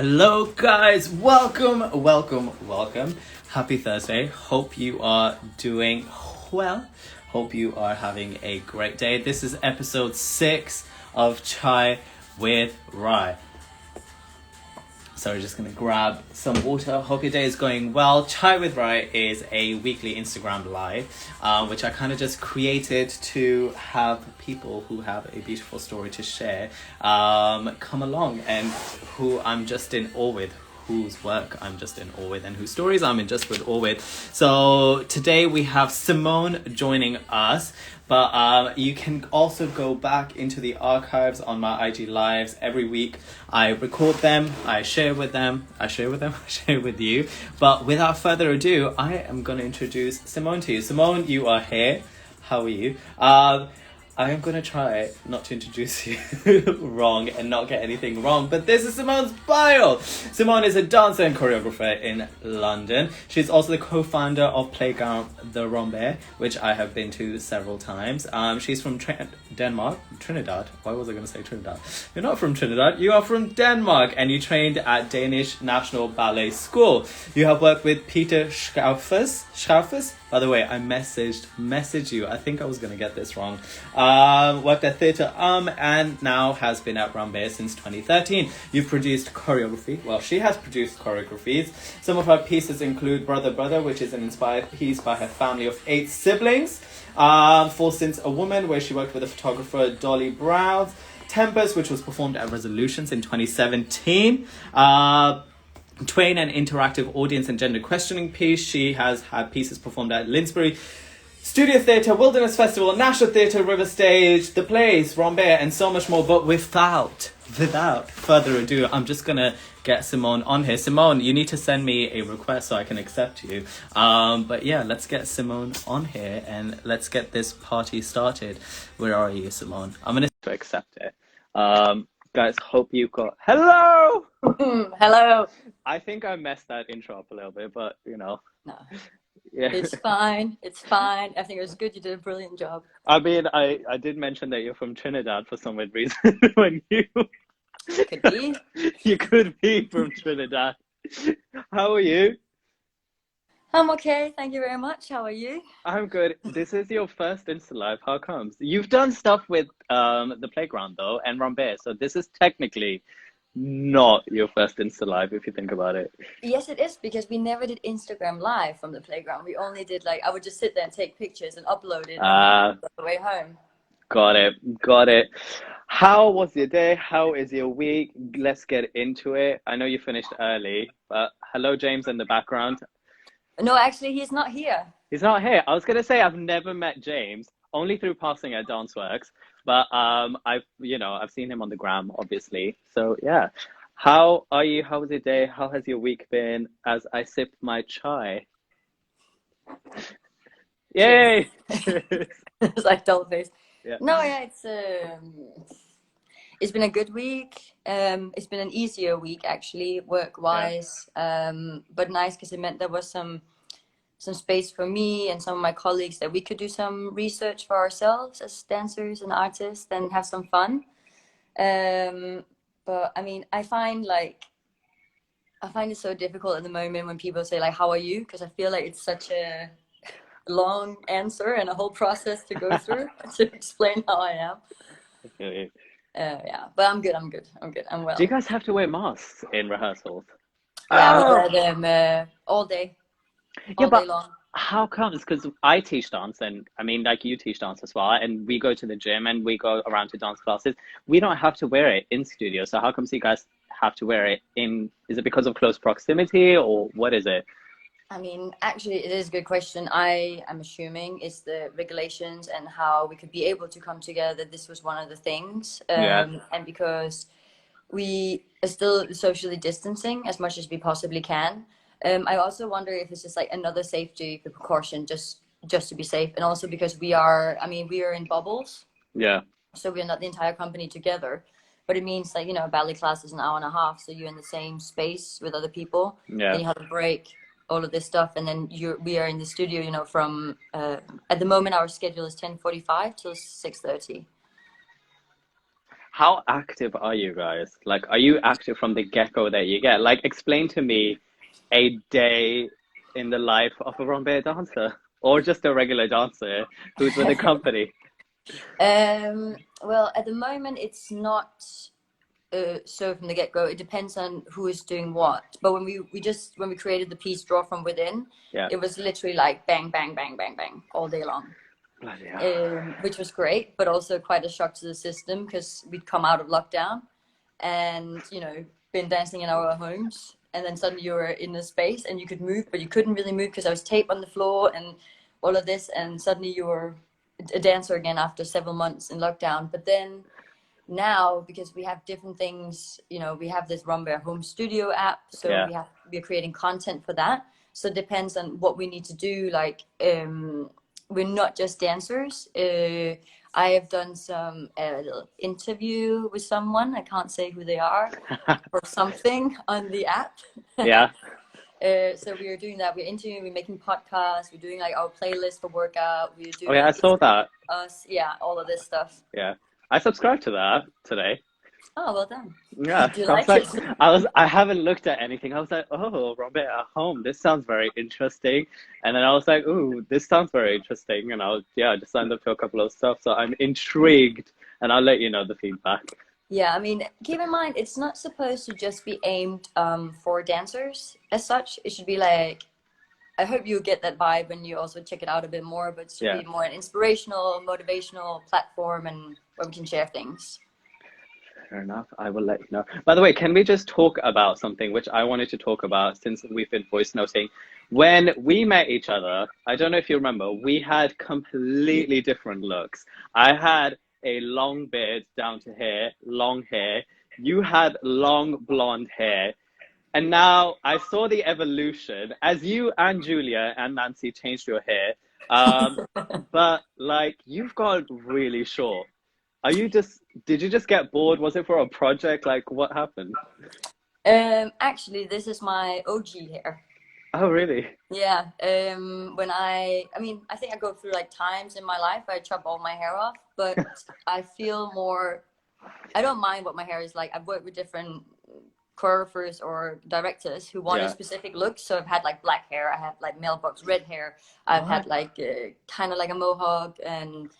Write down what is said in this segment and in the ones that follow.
Hello guys, welcome. Happy Thursday. Hope you are doing well. Hope you are having a great day. This is episode 6 of Chai with Rai. Sorry, just gonna grab some water. Hope your day is going well. Chai with Rai is a weekly Instagram live, which I kind of just created to have people who have a beautiful story to share come along, and who I'm just in awe with, whose work I'm just in awe with, and whose stories I'm in just with awe with. So today we have Simone joining us. But you can also go back into the archives on my IG lives every week. I record them, I share with you. But without further ado, I am going to introduce Simone to you. Simone, you are here. How are you? I am going to try not to introduce you wrong and not get anything wrong, but this is Simone's bio. Simone is a dancer and choreographer in London. She's also the co-founder of Playground the Rambert, which I have been to several times. She's from Denmark, Trinidad. Why was I going to say Trinidad? You're not from Trinidad, you are from Denmark, and you trained at Danish National Ballet School. You have worked with Peter Schauffers. By the way, I messaged you. I think I was going to get this wrong. Worked at Theatre and now has been at Rambert since 2013. You've produced choreography. Well, she has produced choreographies. Some of her pieces include Brother Brother, which is an inspired piece by her family of 8 siblings. For Since a Woman, where she worked with the photographer Dolly Brown. Tempers, which was performed at Resolutions in 2017. Twain, an interactive audience and gender questioning piece. She has had pieces performed at Linsbury Studio Theatre, Wilderness Festival, National Theatre, River Stage, The Place, Rambert, and so much more. But without further ado, I'm just gonna get Simone on here. Simone, you need to send me a request so I can accept you. But yeah, let's get Simone on here and let's get this party started. Where are you, Simone? I'm gonna accept it. Guys, hope you got... Hello! Hello. I think I messed that intro up a little bit, but you know. No. Yeah. It's fine. I think it was good. You did a brilliant job. I mean, I did mention that you're from Trinidad for some weird reason. When Could be. You could be from Trinidad. How are you? I'm okay. Thank you very much. How are you? I'm good. This is your first Insta Live. How comes? You've done stuff with the Playground though and Rambert, so this is technically not your first Insta Live if you think about it. Yes, it is, because we never did Instagram Live from the Playground. We only did, like, I would just sit there and take pictures and upload it on the way home. Got it. How was your day? How is your week? Let's get into it. I know you finished early, but hello, James in the background. No, actually, he's not here. He's not here. I was gonna say I've never met James, only through passing at Danceworks, but I've seen him on the gram, obviously. So yeah, how are you? How was your day? How has your week been? As I sip my chai. Yay! It's like dull face. Yeah. No, yeah, it's been a good week. It's been an easier week, actually, work-wise. Yeah. But nice, because it meant there was some space for me and some of my colleagues that we could do some research for ourselves as dancers and artists and have some fun. But I mean, I find it so difficult at the moment when people say, like, how are you? Because I feel like it's such a long answer and a whole process to go through to explain how I am. Okay. Yeah, but I'm good. I'm well. Do you guys have to wear masks in rehearsals? Yeah, we wear them all day. All day long. How comes? Because I teach dance, and I mean, like, you teach dance as well, and we go to the gym and we go around to dance classes. We don't have to wear it in studio. So how comes you guys have to wear it in? Is it because of close proximity, or what is it? I mean, actually, it is a good question. I am assuming it's the regulations and how we could be able to come together. This was one of the things. And because we are still socially distancing as much as we possibly can. I also wonder if it's just like another safety precaution just to be safe. And also because we are in bubbles. Yeah. So we're not the entire company together. But it means, like, a ballet class is an hour and a half. So you're in the same space with other people. Yeah. Then you have a break. All of this stuff, and then we are in the studio, from at the moment our schedule is 10:45 till 6:30. how active are you guys? Like, are you active from the get-go that you get? Like, explain to me a day in the life of a Rambert dancer or just a regular dancer who's with a company. Well, at the moment, it's not so from the get-go. It depends on who is doing what. But when we created the piece Draw From Within, Yeah. it was literally like bang, bang, bang, bang, bang all day long. Bloody hell. Which was great, but also quite a shock to the system because we'd come out of lockdown and, you know, been dancing in our homes. And then suddenly you were in a space and you could move, but you couldn't really move because I was tape on the floor and all of this. And suddenly you were a dancer again after several months in lockdown. But then now, because we have different things, you know, we have this Rambert home studio app. So Yeah. we're creating content for that. So it depends on what we need to do. Like, we're not just dancers. I have done some little interview with someone. I can't say who they are or something on the app. Yeah. So we are doing that. We're interviewing. We're making podcasts. We're doing like our playlist for workout. We're doing. Oh yeah, I saw that. Us, yeah, all of this stuff. Yeah. I subscribed to that today. Oh, well done. Yeah, Do you I was like like, it? I haven't looked at anything. I was like, oh, Robert at home. This sounds very interesting. And then I was like, ooh, this sounds very interesting. And I just signed up to a couple of stuff. So I'm intrigued, and I'll let you know the feedback. Yeah, I mean, keep in mind, it's not supposed to just be aimed for dancers as such. It should be like, I hope you get that vibe when you also check it out a bit more, but it should be more an inspirational, motivational platform and where we can share things. Fair enough. I will let you know. By the way, can we just talk about something which I wanted to talk about since we've been voice noting? When we met each other, I don't know if you remember, we had completely different looks. I had a long beard down to here, long hair. You had long blonde hair. And now I saw the evolution as you and Julia and Nancy changed your hair. But like you've got really short. Did you just get bored? Was it for a project? Like what happened? Actually, this is my OG hair. Oh, really? Yeah. When I mean, I think I go through like times in my life where I chop all my hair off, but I feel more, I don't mind what my hair is like. I've worked with different choreographers or directors who want a specific look. So I've had like black hair, I had like mailbox red hair, I've had like kind of like a mohawk and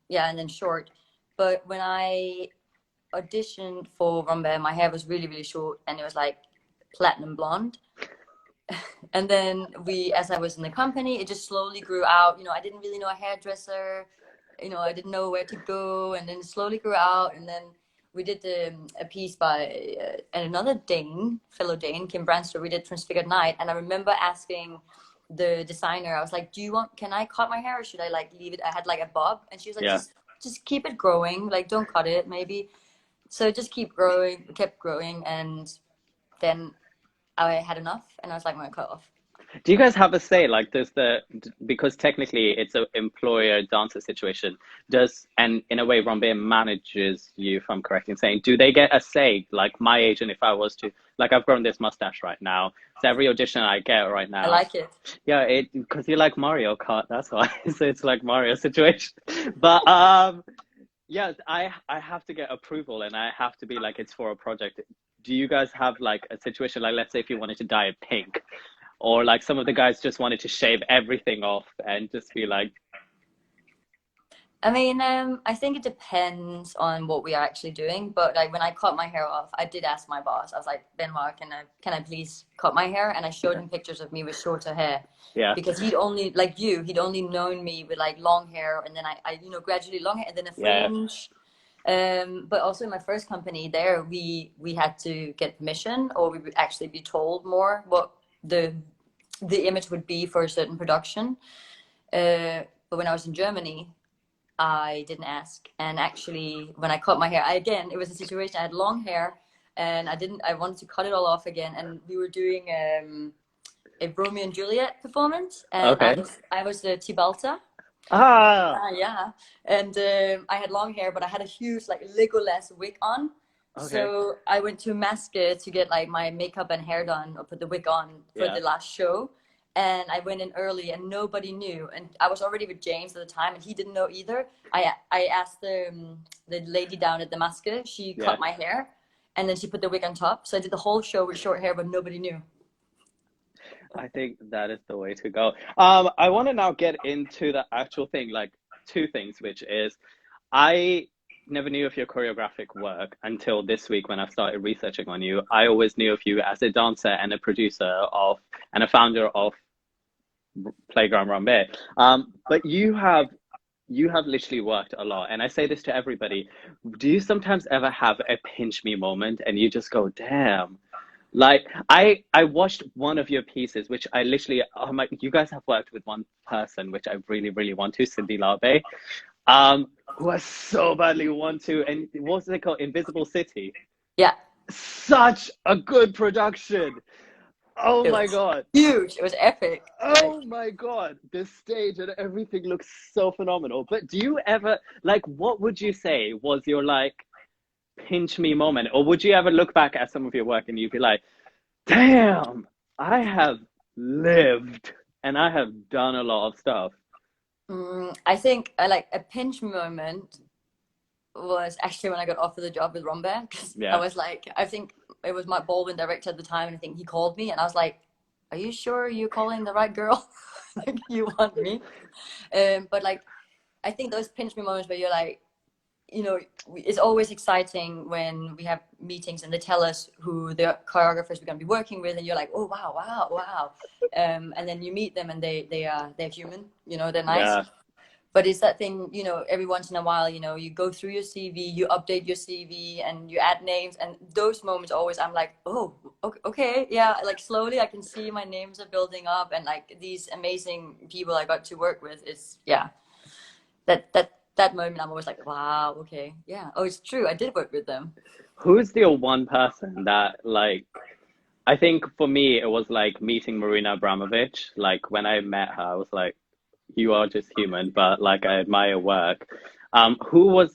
yeah, and then short. But when I auditioned for Rambert, my hair was really, really short and it was like platinum blonde. And then as I was in the company, it just slowly grew out. You know, I didn't really know a hairdresser. You know, I didn't know where to go. And then it slowly grew out. And then we did a piece by another Dane, fellow Dane, Kim Branster. We did Transfigured Night. And I remember asking the designer, I was like, can I cut my hair or should I like leave it? I had like a bob. And she was like, just keep it growing. Like, don't cut it, maybe. So just kept growing. And then I had enough and I was like, I'm gonna cut off. Do you guys have a say? Like, because technically it's an employer dancer situation, and in a way, Rambert manages you, if I'm correct in saying, do they get a say? Like my agent, if I was to, like, I've grown this mustache right now. So every audition I get right now. I like it. Yeah, because you like Mario Kart, that's why. So it's like Mario situation. But, yeah, I have to get approval and I have to be like, it's for a project. Do you guys have like a situation, like, let's say if you wanted to dye it pink, or like some of the guys just wanted to shave everything off and just be like, I mean, I think it depends on what we are actually doing. But like when I cut my hair off, I did ask my boss. I was like, Benoit, can I please cut my hair? And I showed him pictures of me with shorter hair. Yeah. Because he'd only known me with like long hair, and then I gradually long hair, and then a fringe. But also in my first company there, we had to get permission, or we would actually be told more what the image would be for a certain production. But when I was in Germany, I didn't ask. And actually, when I cut my hair, it was a situation. I had long hair, and I wanted to cut it all off again. And we were doing a Romeo and Juliet performance, and I was the Tibalta. Yeah. And I had long hair, but I had a huge like Legolas wig on. So I went to Maske to get like my makeup and hair done, or put the wig on for the last show. and I went in early and nobody knew, and I was already with James at the time and he didn't know either. I asked the lady down at the maske, she cut my hair and then she put the wig on top, so I did the whole show with short hair but nobody knew. I think that is the way to go. I want to now get into the actual thing, like two things, which is I never knew of your choreographic work until this week when I started researching on you. I always knew of you as a dancer and a producer of and a founder of Playground Rambert. But you have literally worked a lot, and I say this to everybody. Do you sometimes ever have a pinch me moment and you just go, damn? Like I watched one of your pieces, which I literally, oh my, you guys have worked with one person, which I really, really want to, Cindy Larbe, who I so badly want to, and what's it called? Invisible City. Yeah. Such a good production. Oh my God. Huge. It was epic. Oh my God. The stage and everything looks so phenomenal. But do you ever, like, what would you say was your like pinch me moment? Or would you ever look back at some of your work and you'd be like, damn, I have lived and I have done a lot of stuff? I think like a pinch moment was actually when I got offered the job with Rambert, because I was like, I think it was my Baldwin director at the time, and I think he called me and I was like, are you sure you're calling the right girl? Like, you want me? But like, I think those pinch me moments where you're like, you know, it's always exciting when we have meetings and they tell us who the choreographers we're going to be working with, and you're like, oh wow. And then you meet them and they're human, you know, they're nice. But it's that thing, you know, every once in a while, you know, you go through your CV, you update your CV and you add names, and those moments always, I'm like, oh, okay, yeah, like slowly I can see my names are building up, and like these amazing people I got to work with, it's, that moment I'm always like, wow, okay, yeah, oh, it's true, I did work with them. Who's the one person that like, I think for me it was like meeting Marina Abramovich. Like when I met her, I was like, you are just human, but like I admire work. Who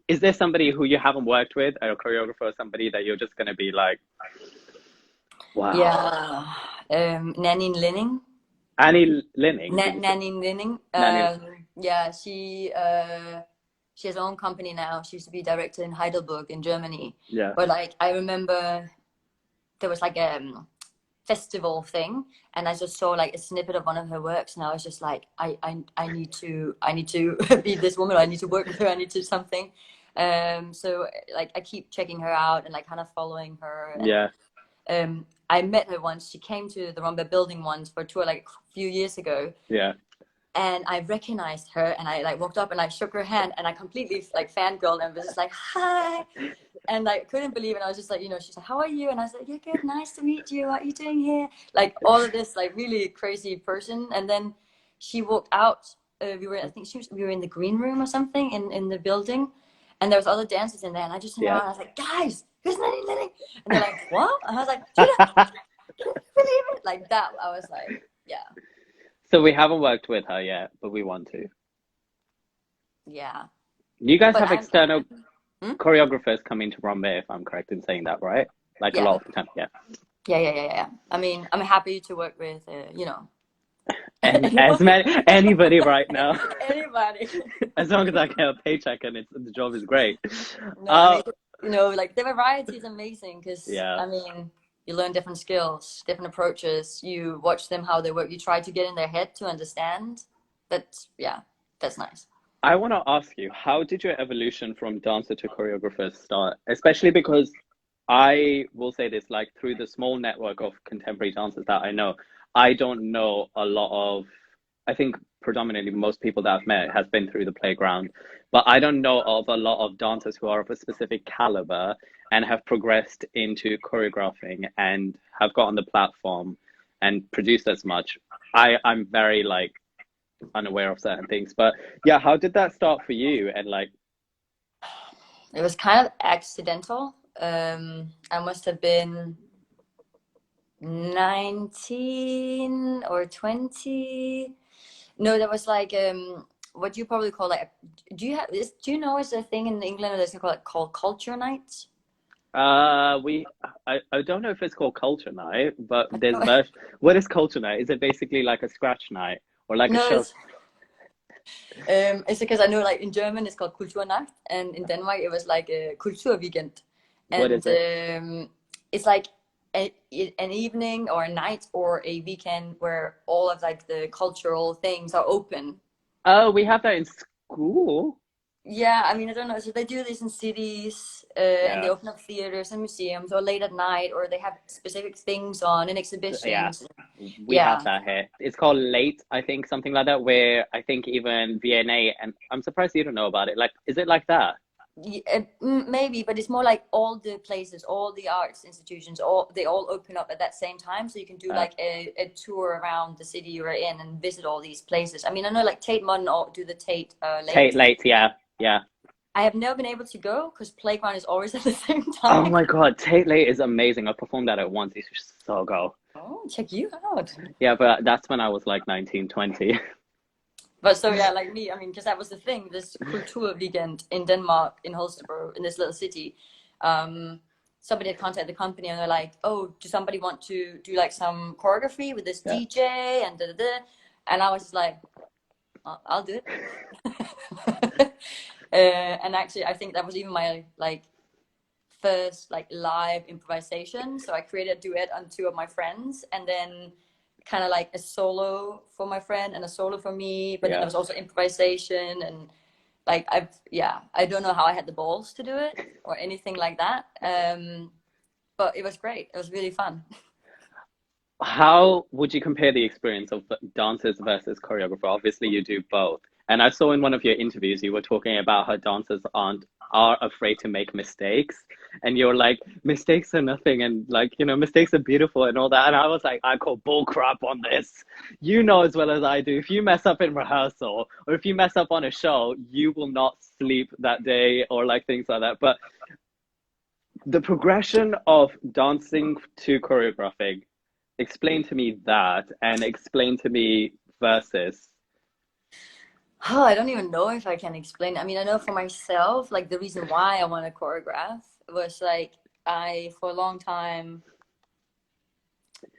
is there somebody who you haven't worked with, a choreographer or somebody that you're just gonna be like, wow? Yeah, Nanny Linning. Annie Linning. Nanny Linning. Yeah, she has her own company now. She used to be director in Heidelberg in Germany. Yeah. But like I remember there was like a festival thing, and I just saw like a snippet of one of her works, and I was just like, I need to be this woman. I need to work with her. I need to do something. So like I keep checking her out and like kind of following her. And, I met her once. She came to the Rambert building once for a tour like a few years ago. Yeah. And I recognized her, and I like walked up and I shook her hand, and I completely like fangirled and was just like, hi. And I couldn't believe it. I was just like, you know, she's like, how are you? And I was like, yeah, good, nice to meet you. What are you doing here? Like all of this, like really crazy person. And then she walked out. We were in the green room or something in the building, and there was other dancers in there. And I just turned around and I was like, guys, who's Nanny Linning? And they're like, what? And I was like, can you believe it? Like that. I was like, yeah. So we haven't worked with her yet, but we want to. Yeah. You guys have external choreographers coming to Rambert, if I'm correct in saying that, right? Like a lot of the time, Yeah. I mean, I'm happy to work with, you know. Anybody right now. Anybody. As long as I get a paycheck and the job is great. No, I mean, you know, like the variety is amazing because, yeah. I mean, you learn different skills, different approaches. You watch them, how they work. You try to get in their head to understand. That's nice. I want to ask you, how did your evolution from dancer to choreographer start? Especially because I will say this, like through the small network of contemporary dancers that I know, I don't know a lot of, I think predominantly most people that I've met has been through the playground, but I don't know of a lot of dancers who are of a specific caliber and have progressed into choreographing and have got on the platform and produced as much. I'm very like unaware of certain things, but yeah, how did that start for you? And like, it was kind of accidental. I must have been 19 or 20. No, that was like what you probably call like, do you know is a thing in England that's called culture nights? I don't know if it's called culture night, but there's what is culture night? Is it basically like a scratch night or like a No, show? it's because I know like in German it's called Kulturnacht, and in Denmark it was like a Kulturweekend, What and is it? it's like an evening or a night or a weekend where all of like the cultural things are open. Oh, we have that in school. Yeah, I mean, I don't know. So they do this in cities, and they Yeah. open up theaters and museums, or late at night, or they have specific things on and Yeah, exhibitions. we have Yeah, that here. It's called late, I think, something like that, where I think even VNA, and I'm surprised you don't know about it. Like, is it like that? maybe, but it's more like all the places, all the arts institutions, all they all open up at that same time, so you can do Uh, like a tour around the city you're in and visit all these places. I mean, I know like Tate Modern all do the Tate Tate late. late, yeah, yeah. I have never been able to go because Playground is always at the same Oh time. my God, Tate late is amazing. I performed that at once. It's just so go. Oh, check you out. Yeah, but that's when I was like 19, 20. But so yeah, like me, I mean, because that was the thing. This culture weekend in Denmark, in Holstebro, in this little city, somebody had contacted the company and they're like, "Oh, does somebody want to do like some choreography with this Yeah. DJ and da da da?" And I was just like, "I'll do it." And actually, I think that was even my like first like live improvisation. So I created a duet on two of my friends, and then kind of like a solo for my friend and a solo for me. But then Yeah. there was also improvisation, and like I don't know how I had the balls to do it or anything like that. But it was great. It was really fun. How would you compare the experience of dancers versus choreographer? Obviously, you do both. And I saw in one of your interviews you were talking about how dancers are afraid to make mistakes. And you're like, mistakes are nothing, and like, mistakes are beautiful and all that. And I was like, I call bull crap on this. You know as well as I do, if you mess up in rehearsal or if you mess up on a show, you will not sleep that day or like things like that. But the progression of dancing to choreographing, explain to me that and explain to me versus. Oh, I don't even know if I can explain. I mean, I know for myself, like the reason why I want to choreograph was like I for a long time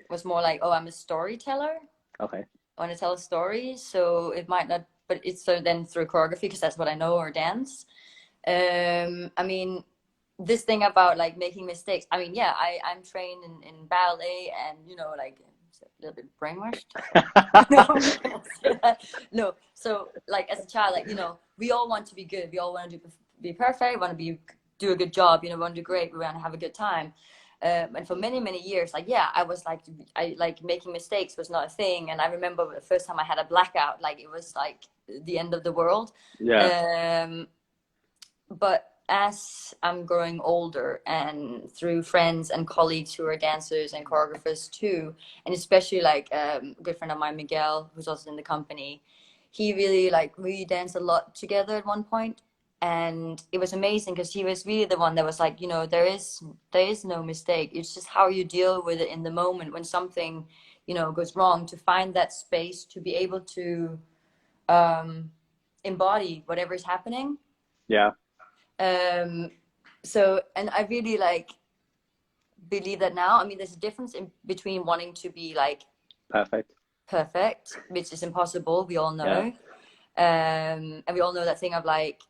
was more like, oh, I'm a storyteller. Okay. I want to tell a story, so it might not, but it's so then through choreography because that's what I know, or dance. I mean, this thing about like making mistakes. I mean, yeah, I'm trained in ballet, and like a little bit brainwashed. No, I'm not gonna say that. No, so like as a child, like we all want to be good. We all want to be perfect. Want to do a good job. Want to do great. We want to have a good time. And for many many years, like yeah, I was like I like making mistakes was not a thing. And I remember the first time I had a blackout, like it was like the end of the world. Yeah. But as I'm growing older and through friends and colleagues who are dancers and choreographers too, and especially like a good friend of mine, Miguel, who's also in the company, he really like we danced a lot together at one point, and it was amazing because he was really the one that was like, there is no mistake. It's just how you deal with it in the moment when something, goes wrong, to find that space to be able to embody whatever is happening. Yeah. So, and I really like believe that now. I mean, there's a difference in between wanting to be like perfect, which is impossible. We all know. Yeah. And we all know that thing of like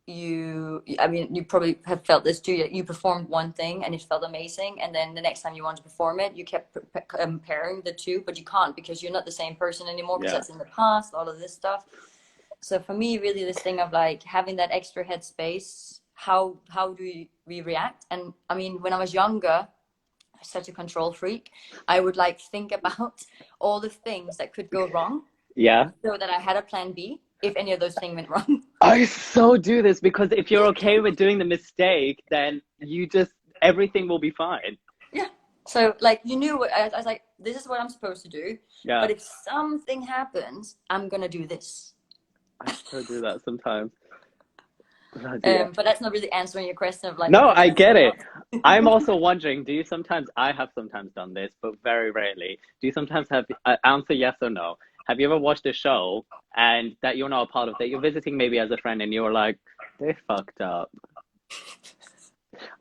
I mean, you probably have felt this too. You performed one thing and it felt amazing, and then the next time you want to perform it, you kept comparing the two, but you can't because you're not the same person anymore because Yeah. that's in the past, all of this stuff. So for me, really, this thing of like having that extra headspace, how do we react? And I mean, when I was younger, I was such a control freak. I would like think about all the things that could go wrong, Yeah. so that I had a plan B if any of those things went wrong. I so do this because if you're okay with doing the mistake, then everything will be fine. Yeah. So like you knew what I was like, this is what I'm supposed to do. Yeah. But if something happens, I'm gonna do this. I still do that sometimes. But that's not really answering your question of like. No, I get it. I'm also wondering, I have sometimes done this, but very rarely. Do you sometimes have answer yes or no? Have you ever watched a show and that you're not a part of, that you're visiting maybe as a friend and you're like, they fucked up.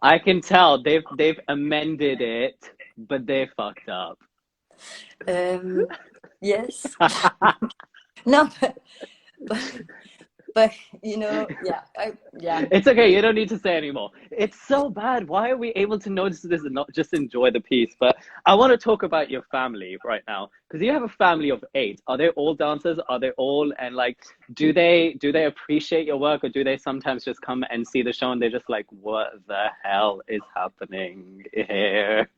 I can tell they've amended it, but they fucked up. Yes. No, but but you know, yeah, yeah. It's okay, you don't need to say anymore. It's so bad. Why are we able to notice this and not just enjoy the piece? But I want to talk about your family right now because you have a family of 8. Are they all dancers? Are they all and like do they appreciate your work or do they sometimes just come and see the show and they're just like, what the hell is happening here?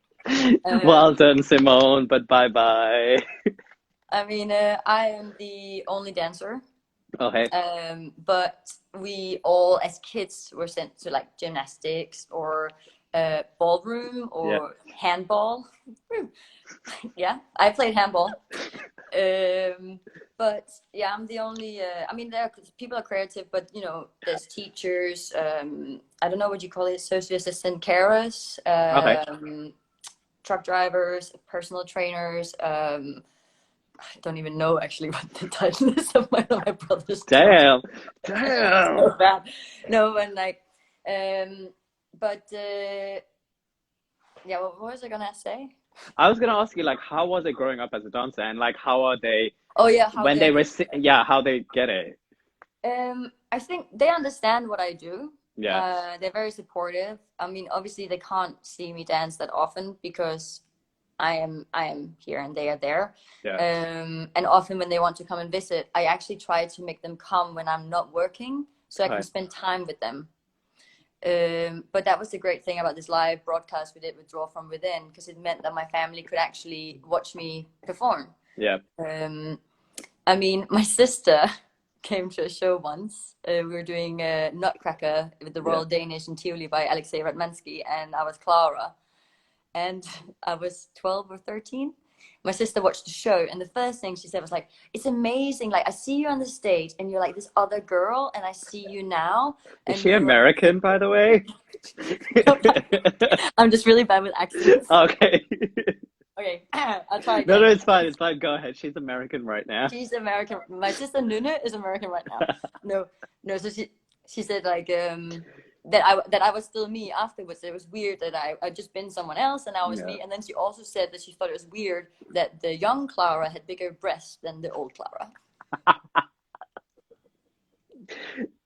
Well Um, done, Simone, but bye bye. I mean, I am the only dancer. Okay. But we all, as kids, were sent to like gymnastics or ballroom Yeah. or handball. Yeah, I played handball. But yeah, I'm the only. I mean, people are creative, but you know, there's teachers. I don't know what you call it, associate assistant carers, Okay. truck drivers, personal trainers. I don't even know actually what the title is of one of my brother's jobs. Damn. So Damn. bad. No, and like, but yeah, what was I gonna say? I was gonna ask you like how was it growing up as a dancer and like how are they Oh yeah, how when they they get receive yeah how they get it. I think they understand what I do. Yeah. They're very supportive. I mean, obviously they can't see me dance that often because I am here and they are there. Yeah. And often when they want to come and visit, I actually try to make them come when I'm not working so I can Okay. spend time with them. But that was the great thing about this live broadcast we did with Draw From Within, because it meant that my family could actually watch me perform. Yeah. I mean, my sister came to a show once. We were doing Nutcracker with the Yeah. Royal Danish in Tivoli by Alexei Ratmansky, and I was Clara. And I was 12 or 13. My sister watched the show, and the first thing she said was like, "It's amazing. Like, I see you on the stage, and you're like this other girl, and I see you now, Is and she you're." American, by the way? I'm just really bad with accents. Okay. Okay, I'll try No, no, again. it's fine. It's fine. Go ahead. She's American right now. She's American. My sister Nuna is American right now. No, no. So she said like that I was still me afterwards. It was weird that I just been someone else and I was Yeah. me. And then she also said that she thought it was weird that the young Clara had bigger breasts than the old Clara.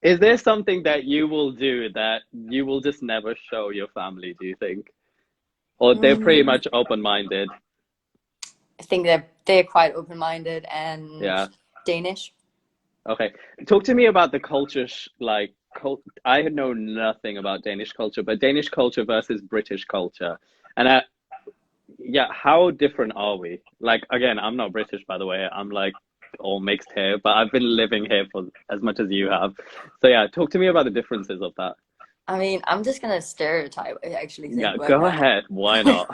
Is there something that you will do that you will just never show your family, do you think? Or they're pretty Mm, much open-minded? I think they're quite open minded and Yeah. Danish. Okay. Talk to me about the culture, like, I know nothing about Danish culture, but Danish culture versus British culture. And yeah, how different are we? Like, again, I'm not British, by the way. I'm like all mixed here, but I've been living here for as much as you have. So yeah, talk to me about the differences of that. I mean, I'm just gonna stereotype. I actually Yeah, think right go now. ahead. Why not?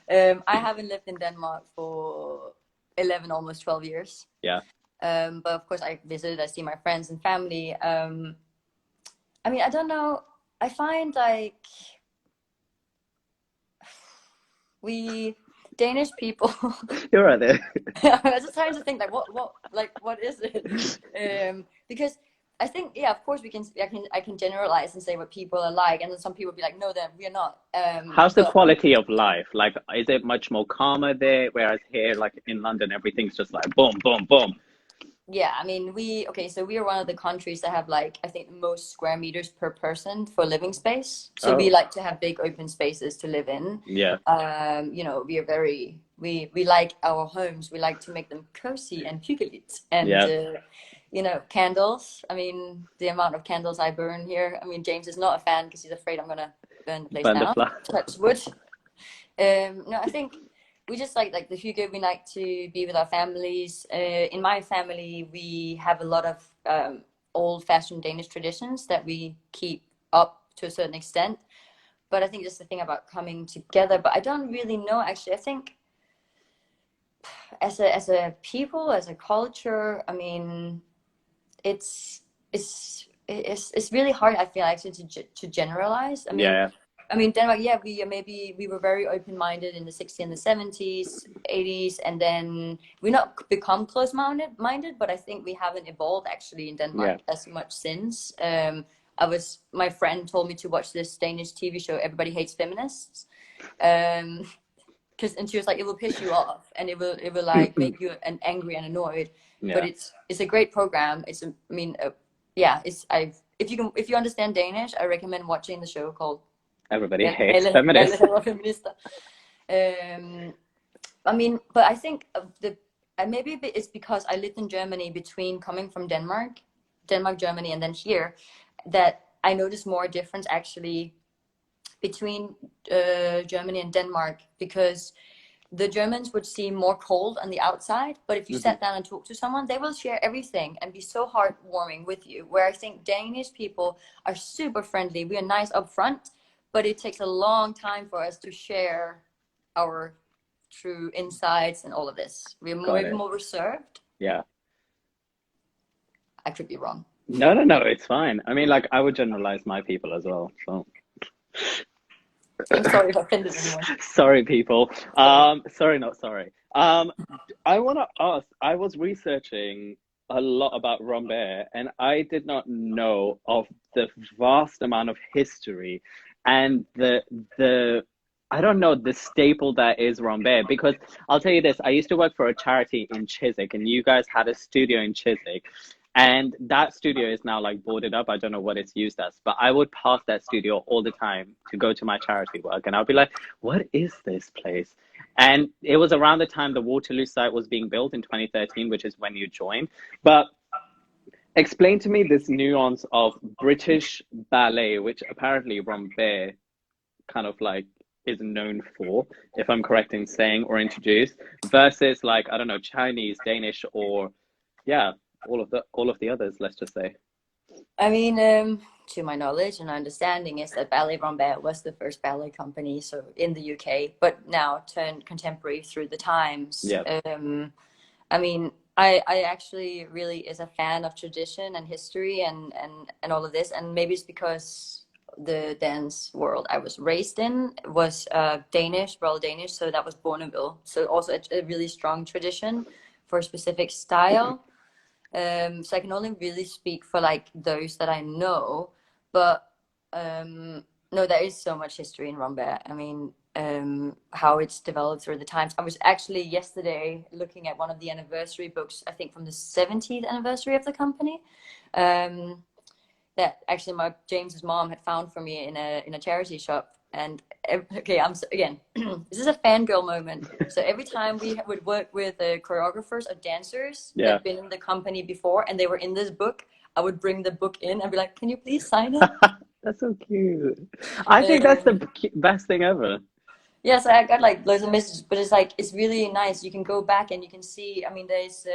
I haven't lived in Denmark for 11, almost 12 years. Yeah. But of course, I visited, I see my friends and family. I mean, I don't know. I find like we Danish people. You're right there. I was just trying to think like what is it? Because I think yeah, of course I can generalize and say what people are like, and then some people be like, no, then we are not. How's the But quality of life? Like, is it much more calmer there? Whereas here, like in London, everything's just like boom, boom, boom. yeah, I mean, so we are one of the countries that have like I think the most square meters per person for living space. So we Oh, like to have big open spaces to live in. yeah, You know, we are very we like our homes. We like to make them cozy and hyggeligt, and yeah. you know, candles. I mean, the amount of candles I burn here. I mean, James is not a fan because he's afraid I'm gonna burn the place Burn the down. flag. Touch wood. No, I think we just like the Hugo. We like to be with our families. In my family, we have a lot of old-fashioned Danish traditions that we keep up to a certain extent. But I think just the thing about coming together. But I don't really know actually. I think as a people, as a culture, I mean, it's it's really hard. I feel actually to generalize. Yeah, I mean, Denmark, yeah, we were very open-minded in the 60s and the 70s, 80s, and then we not become close-minded, but I think we haven't evolved actually in yeah, Denmark as much since. my friend told me to watch this Danish TV show, Everybody Hates Feminists. And she was like, it will piss you off, and it will like make you angry and annoyed. Yeah. But it's a great program. If you understand Danish, I recommend watching the show called Everybody Hates Feminists. I mean, but I think maybe it's because I lived in Germany between coming from Denmark, Germany, and then here, that I noticed more difference actually between Germany and Denmark, because the Germans would seem more cold on the outside, but if you sat down and talked to someone, they will share everything and be so heartwarming with you. Where I think Danish people are super friendly. We are nice up front, but it takes a long time for us to share our true insights and all of this. We're maybe more reserved. Yeah. I could be wrong. No, it's fine. I mean, like, I would generalize my people as well, so. I'm sorry if I offended anyone. Sorry, people. Sorry, not sorry. I want to ask, I was researching a lot about Rambert, and I did not know of the vast amount of history and the I don't know, the staple that is Rambert, because I'll tell you this, I used to work for a charity in Chiswick, and you guys had a studio in Chiswick. And that studio is now like boarded up. I don't know what it's used as, but I would pass that studio all the time to go to my charity work. And I'll be like, what is this place? And it was around the time the Waterloo site was being built in 2013, which is when you joined. But explain to me this nuance of British ballet, which apparently Rambert kind of like is known for, if I'm correct in saying, or introduced, versus like, I don't know, Chinese, Danish, or yeah, all of the others, let's just say. I mean, to my knowledge and understanding is that Ballet Rambert was the first ballet company, so in the UK, but now turned contemporary through the times. Yeah. I mean, I actually really is a fan of tradition and history and all of this, and maybe it's because the dance world I was raised in was Danish, Royal Danish, so that was Bonneville, so also a really strong tradition for a specific style. So I can only really speak for like those that I know, but no, there is so much history in Rambert. I mean, how it's developed through the times. I was actually yesterday looking at one of the anniversary books, I think from the 70th anniversary of the company, that actually James's mom had found for me in a charity shop. And okay, again, this is a fangirl moment. So every time we would work with choreographers or dancers that had been in the company before and they were in this book, I would bring the book in and be like, can you please sign it? That's so cute. I think that's the best thing ever. Yeah, so I got like loads of messages, but it's like, it's really nice. You can go back and you can see, I mean, there's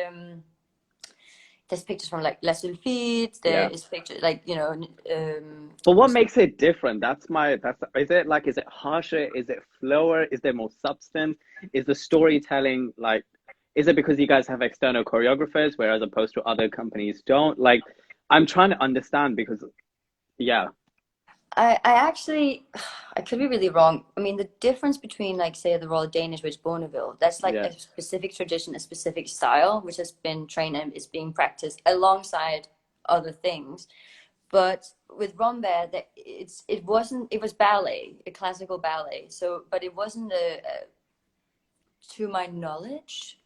pictures from like Les Sulfites, there's pictures like, you know. But what makes it different? Is it harsher? Is it slower? Is there more substance? Is the storytelling like, is it because you guys have external choreographers, whereas opposed to other companies don't? Like, I'm trying to understand because, yeah. I actually, I could be really wrong. I mean, the difference between like, say, the Royal Danish, which Bonneville, that's like a specific tradition, a specific style, which has been trained and is being practiced alongside other things. But with Rambert, it was ballet, a classical ballet. So, but it wasn't to my knowledge,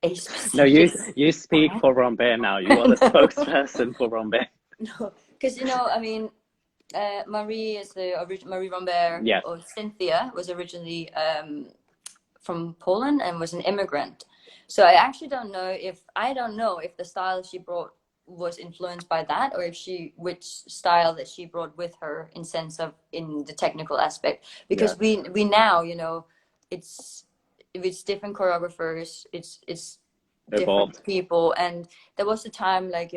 a specific. No, you speak for Rambert now. You are the spokesperson for Rambert. No, because you know, I mean. Marie is the original Marie Rambert, or Cynthia was originally from Poland and was an immigrant. So I actually don't know if the style she brought was influenced by that, or which style that she brought with her in the technical aspect. Because we now, you know, it's different choreographers, it's different people, and there was a time like.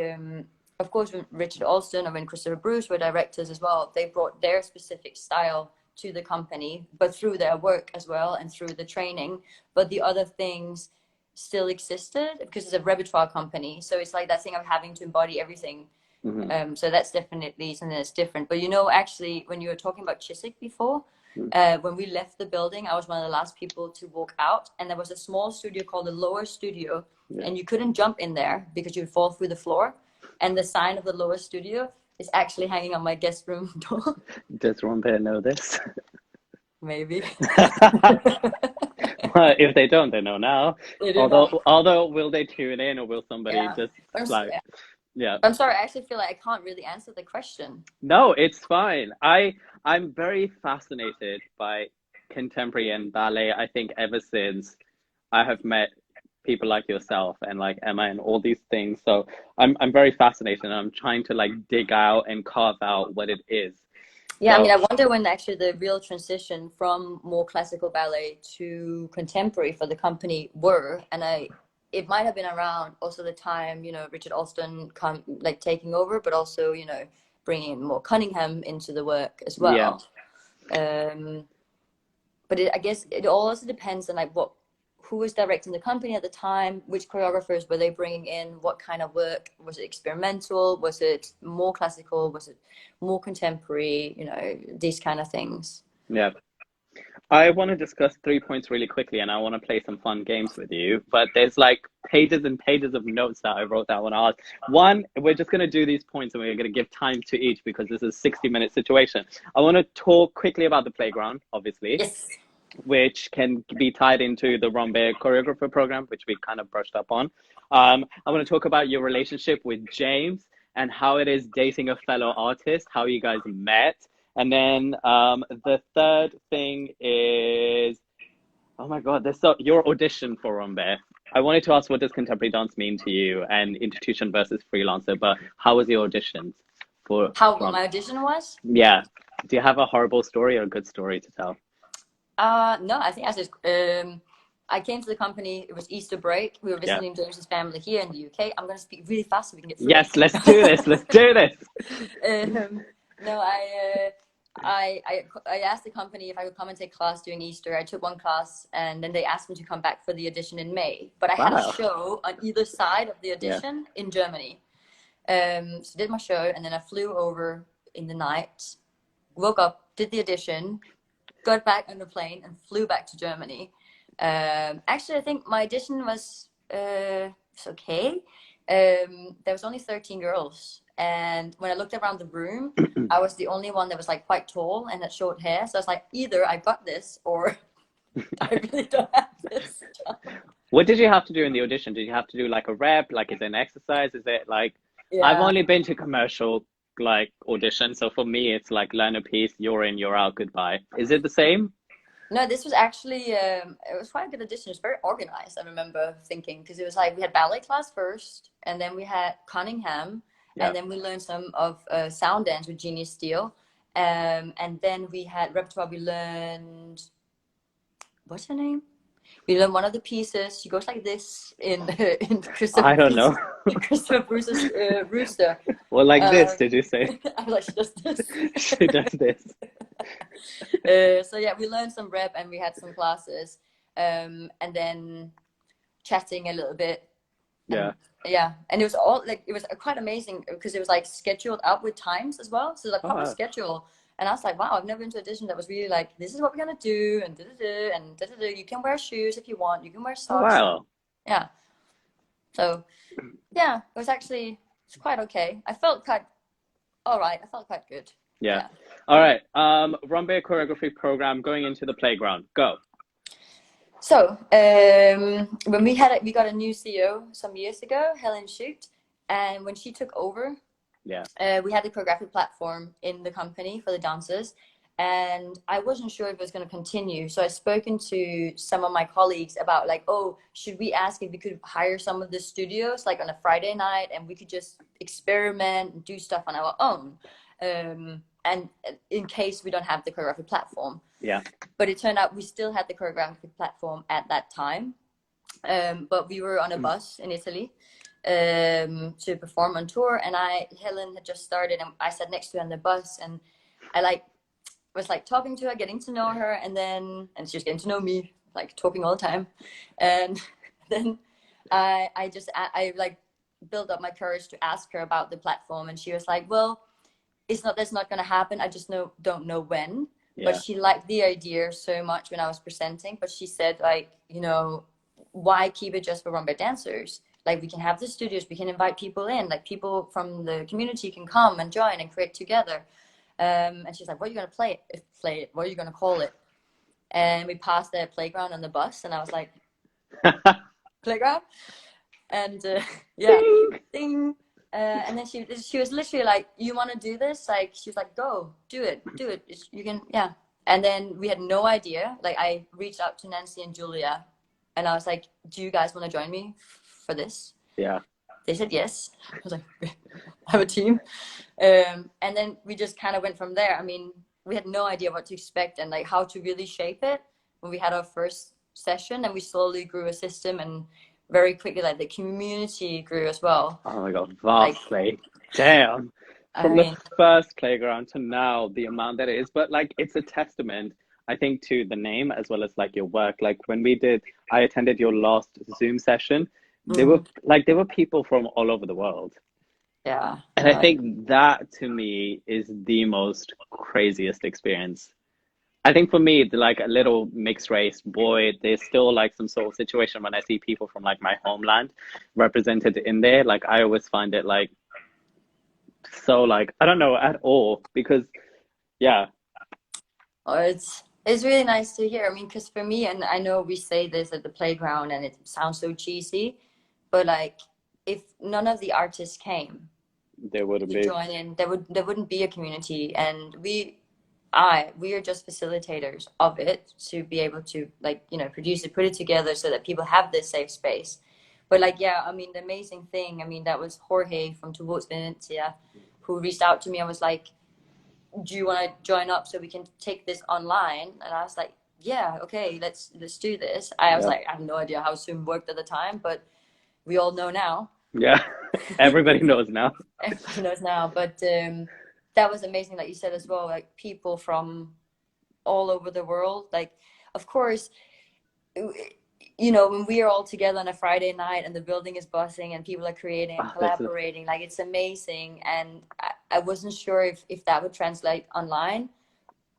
Of course, when Richard Alston and when Christopher Bruce were directors as well, they brought their specific style to the company, but through their work as well and through the training. But the other things still existed because it's a repertoire company. So it's like that thing of having to embody everything. Mm-hmm. So that's definitely something that's different. But you know, actually, when you were talking about Chiswick before, when we left the building, I was one of the last people to walk out. And there was a small studio called the Lower Studio. And you couldn't jump in there because you'd fall through the floor. And the sign of the Lower Studio is actually hanging on my guest room door. Does Rambert know this? Maybe. Well, if they don't, they know now. They do know. Although, will they tune in, or will somebody just like, yeah? I'm sorry. I actually feel like I can't really answer the question. No, it's fine. I'm very fascinated by contemporary and ballet. I think ever since I have met people like yourself and like Emma and all these things. So I'm very fascinated, and I'm trying to like dig out and carve out what it is. Yeah, So, I mean, I wonder when actually the real transition from more classical ballet to contemporary for the company were, and it might have been around also the time, you know, Richard Alston taking over, but also, you know, bringing more Cunningham into the work as well. Yeah. But I guess it also depends on like who was directing the company at the time, which choreographers were they bringing in, what kind of work, was it experimental, was it more classical, was it more contemporary, you know, these kind of things. yeah. I want to discuss 3 points really quickly, and I want to play some fun games with you. But there's like pages and pages of notes that I wrote that I want to ask. One, we're just going to do these points, and we're going to give time to each because this is a 60-minute situation. I want to talk quickly about the playground, obviously. Yes. Which can be tied into the Rambert Choreographer program, which we kind of brushed up on. I want to talk about your relationship with James and how it is dating a fellow artist, how you guys met. And then the third thing is, oh my God, your audition for Rambert. I wanted to ask, what does contemporary dance mean to you, and institution versus freelancer, but how was your audition for? How my audition was? Yeah. Do you have a horrible story or a good story to tell? No, I think I came to the company, it was Easter break. We were visiting James's family here in the UK. I'm going to speak really fast so we can get through. Yes, let's do this. Let's do this. No, I asked the company if I would come and take class during Easter. I took one class, and then they asked me to come back for the audition in May. But I had a show on either side of the audition in Germany. So did my show, and then I flew over in the night, woke up, did the audition, got back on the plane and flew back to Germany. Actually, I think my audition was okay. There was only 13 girls. And when I looked around the room, I was the only one that was like quite tall and had short hair. So I was like, either I got this or I really don't have this job. What did you have to do in the audition? Did you have to do like a rep? Like, is it an exercise? Is it like, I've only been to commercial like audition, so for me it's like learn a piece, you're in, you're out, goodbye. Is it the same? No, this was actually it was quite a good audition. It was very organized, I remember thinking, because it was like we had ballet class first, and then we had Cunningham, and then we learned some of sound dance with Genius Steele, and then we had repertoire. We learned, what's her name? We learned one of the pieces. She goes like this in Christopher. I don't know. Christopher Bruce's Rooster. Well, like this, did you say? I was like, she does this. She does this. So yeah, we learned some rep and we had some classes, and then chatting a little bit. And, and it was all like, it was quite amazing because it was like scheduled out with times as well. So like proper schedule. And I was like, wow, I've never been to an audition that was really like, this is what we're going to do, and da-da-da, and da-da-da. You can wear shoes if you want. You can wear socks. Wow. Yeah. So, yeah, it's quite okay. I felt quite all right. I felt quite good. Yeah. All right. Rambert choreography program, going into the playground. Go. So, when we got a new CEO some years ago, Helen Shoot, and when she took over, we had the choreography platform in the company for the dancers, and I wasn't sure if it was going to continue. So I'd spoken to some of my colleagues about like, oh, should we ask if we could hire some of the studios like on a Friday night, and we could just experiment and do stuff on our own, and in case we don't have the choreography platform. But it turned out we still had the choreography platform at that time, but we were on a bus in Italy to perform on tour, and Helen had just started, and I sat next to her on the bus, and I was talking to her, getting to know her, and she was getting to know me, like talking all the time, and then I built up my courage to ask her about the platform, and she was like, well, that's not going to happen, I just don't know when. But she liked the idea so much when I was presenting, but she said, like, you know, why keep it just for Rambert dancers? like we can have the studios, we can invite people in, like people from the community can come and join and create together. And she's like, what are you going to play it? What are you going to call it? And we passed the playground on the bus, and I was like, playground? And yeah, ding. And then she was literally like, you want to do this? Like, she was like, go, do it. You can, yeah. And then we had no idea. Like, I reached out to Nancy and Julia, and I was like, do you guys want to join me for this? Yeah. They said yes. I was like, I have a team. And then we just kind of went from there. I mean, we had no idea what to expect and like how to really shape it when we had our first session, and we slowly grew a system, and very quickly like the community grew as well. Oh my God, vastly. Like, damn. From the first playground to now, the amount that it is, but like it's a testament, I think, to the name as well as like your work. Like when I attended your last Zoom session, there were people from all over the world. Yeah. And I think that to me is the most craziest experience. I think for me, like a little mixed race boy, there's still like some sort of situation when I see people from like my homeland represented in there. Like I always find it like so like I don't know at all, because yeah. Oh, it's really nice to hear. I mean, because for me, and I know we say this at the playground and it sounds so cheesy, but like if none of the artists came, there wouldn't be join in, there wouldn't be a community, and we are just facilitators of it to be able to like, you know, produce it, put it together so that people have this safe space. But like, yeah, I mean, the amazing thing, I mean, that was Jorge from Towards Venetia who reached out to me and was like, do you want to join up so we can take this online? And I was like, yeah, okay, let's do this. I was like, I have no idea how Zoom worked at the time, but we all know now. Yeah, everybody knows now. Everybody knows now. But that was amazing, like you said as well, like people from all over the world. Like, of course, you know, when we are all together on a Friday night and the building is buzzing and people are creating and collaborating, like it's amazing. And I wasn't sure if that would translate online,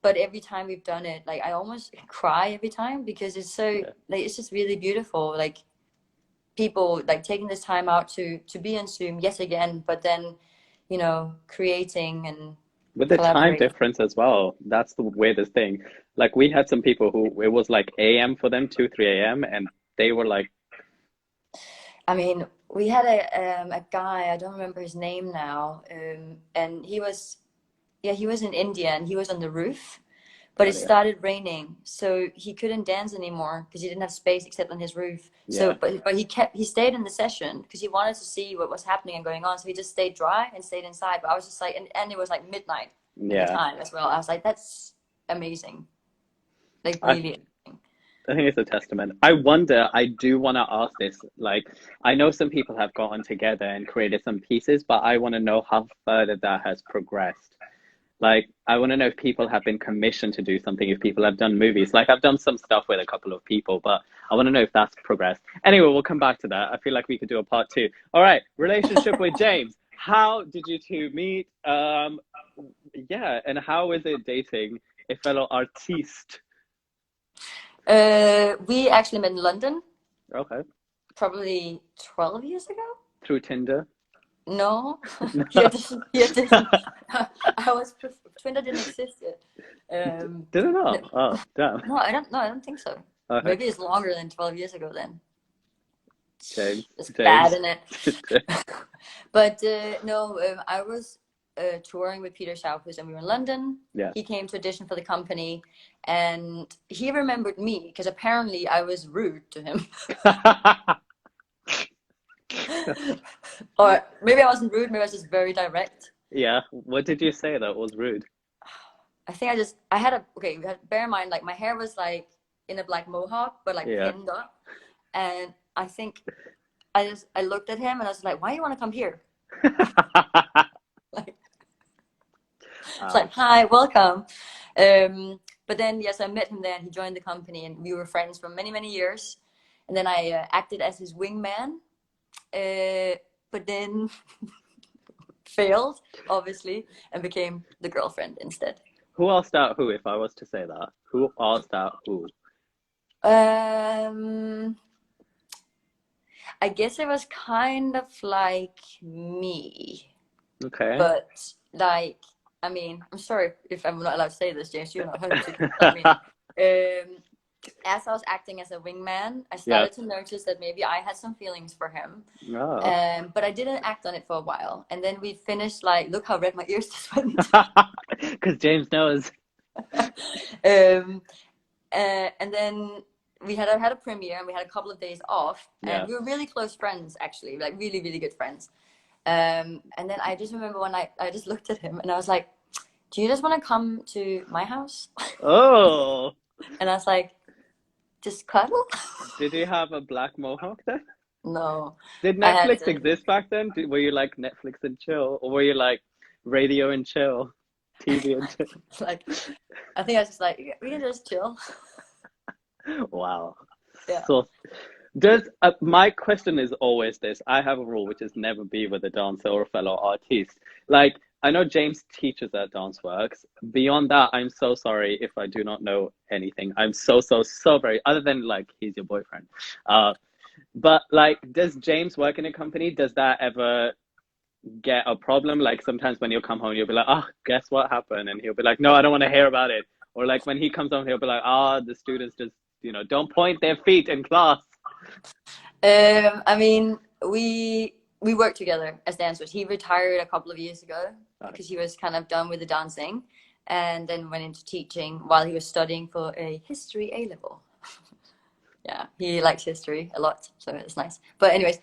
but every time we've done it, like I almost cry every time, because it's so like it's just really beautiful. Like people like taking this time out to be on Zoom yet again, but then, you know, creating and with the time difference as well. That's the weirdest thing. Like we had some people who it was like AM for them, 2-3 AM, and they were like, I mean, we had a guy, I don't remember his name now, and he was in India, and he was on the roof, but it started raining, so he couldn't dance anymore because he didn't have space except on his roof. So, but he stayed in the session because he wanted to see what was happening and going on. So he just stayed dry and stayed inside. But I was just like, and it was like midnight at the time as well. I was like, that's amazing, like really. I think it's a testament. I wonder, I do want to ask this, like, I know some people have gotten together and created some pieces, but I want to know how further that has progressed. Like, I want to know if people have been commissioned to do something, if people have done movies. Like, I've done some stuff with a couple of people, but I want to know if that's progressed. Anyway, we'll come back to that. I feel like we could do a part 2. All right, relationship with James. How did you two meet? Yeah, and how is it dating a fellow artiste? We actually met in London. Okay. Probably 12 years ago. Through Tinder? No. Here didn't. Tinder didn't exist yet. Did it not? Oh, damn. No, I don't think so. Okay. Maybe it's longer than 12 years ago then. James. It's bad, isn't it? But no, I was touring with Peter Schaufus, and we were in London. Yeah. He came to audition for the company, and he remembered me because apparently I was rude to him. Or maybe I wasn't rude, maybe I was just very direct. Yeah. What did you say that was rude? I think I had bear in mind, like my hair was like in a black mohawk, but like pinned up. And I think I looked at him and I was like, why do you want to come here? Like, it's like, hi, welcome. But then, yes, I met him there and he joined the company and we were friends for many, many years. And then I acted as his wingman, but then failed, obviously, and became the girlfriend instead. Who asked out who, if I was to say that? Who asked out who? I guess it was kind of like me. Okay. But like, I mean, I'm sorry if I'm not allowed to say this, James. You're not home, so you can tell me. As I was acting as a wingman, I started to notice that maybe I had some feelings for him. Oh. But I didn't act on it for a while. And then we finished like, look how red my ears just went. Because James knows. And then we had a premiere and we had a couple of days off. And we were really close friends, actually, like really, really good friends. And then I just remember one night I just looked at him and I was like, do you just want to come to my house? Oh. And I was like, just cuddle? Did you have a black mohawk then? No. Did Netflix exist back then? Were you like Netflix and chill? Or were you like radio and chill? TV and chill? Like, I think I was just like, we can just chill. Wow. Yeah. So, my question is always this. I have a rule, which is never be with a dancer or a fellow artist. Like, I know James teaches at Dance Works. Beyond that, I'm so sorry if I do not know anything. I'm so very, other than like, he's your boyfriend. But like, does James work in a company? Does that ever get a problem? Like sometimes when you'll come home, you'll be like, oh, guess what happened? And he'll be like, no, I don't want to hear about it. Or like when he comes home, he'll be like, the students just, don't point their feet in class. I mean, we worked together as dancers. He retired a couple of years ago because he was kind of done with the dancing and then went into teaching while he was studying for a history A-level. Yeah, he likes history a lot, so it's nice. But anyways,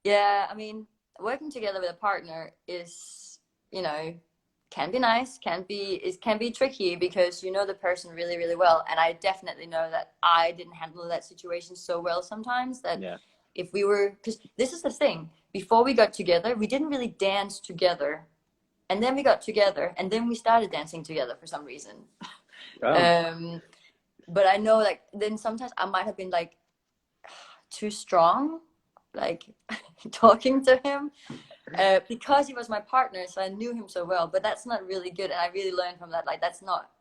yeah, I mean, working together with a partner is, can be nice, can be tricky because you know the person really, really well. And I definitely know that I didn't handle that situation so well sometimes that if we were, because this is the thing, before we got together, we didn't really dance together. And then we got together and then we started dancing together for some reason. Oh. But I know like then sometimes I might have been like too strong, like talking to him because he was my partner, so I knew him so well. But that's not really good, and I really learned from that. Like that's not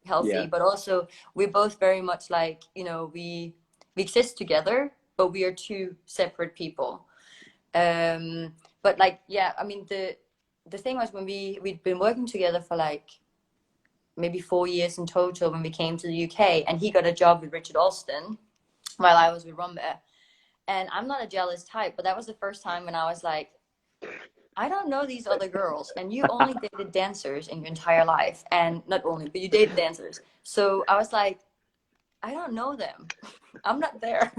healthy. Yeah. But also we're both very much like we exist together, but we are two separate people. But like I mean the thing was when we'd been working together for like maybe 4 years in total when we came to the UK, and he got a job with Richard Alston while I was with Rambert. And I'm not a jealous type, but that was the first time when I was like, I don't know these other girls, and you only dated dancers in your entire life, and not only, but you dated dancers. So I was like, I don't know them. I'm not there.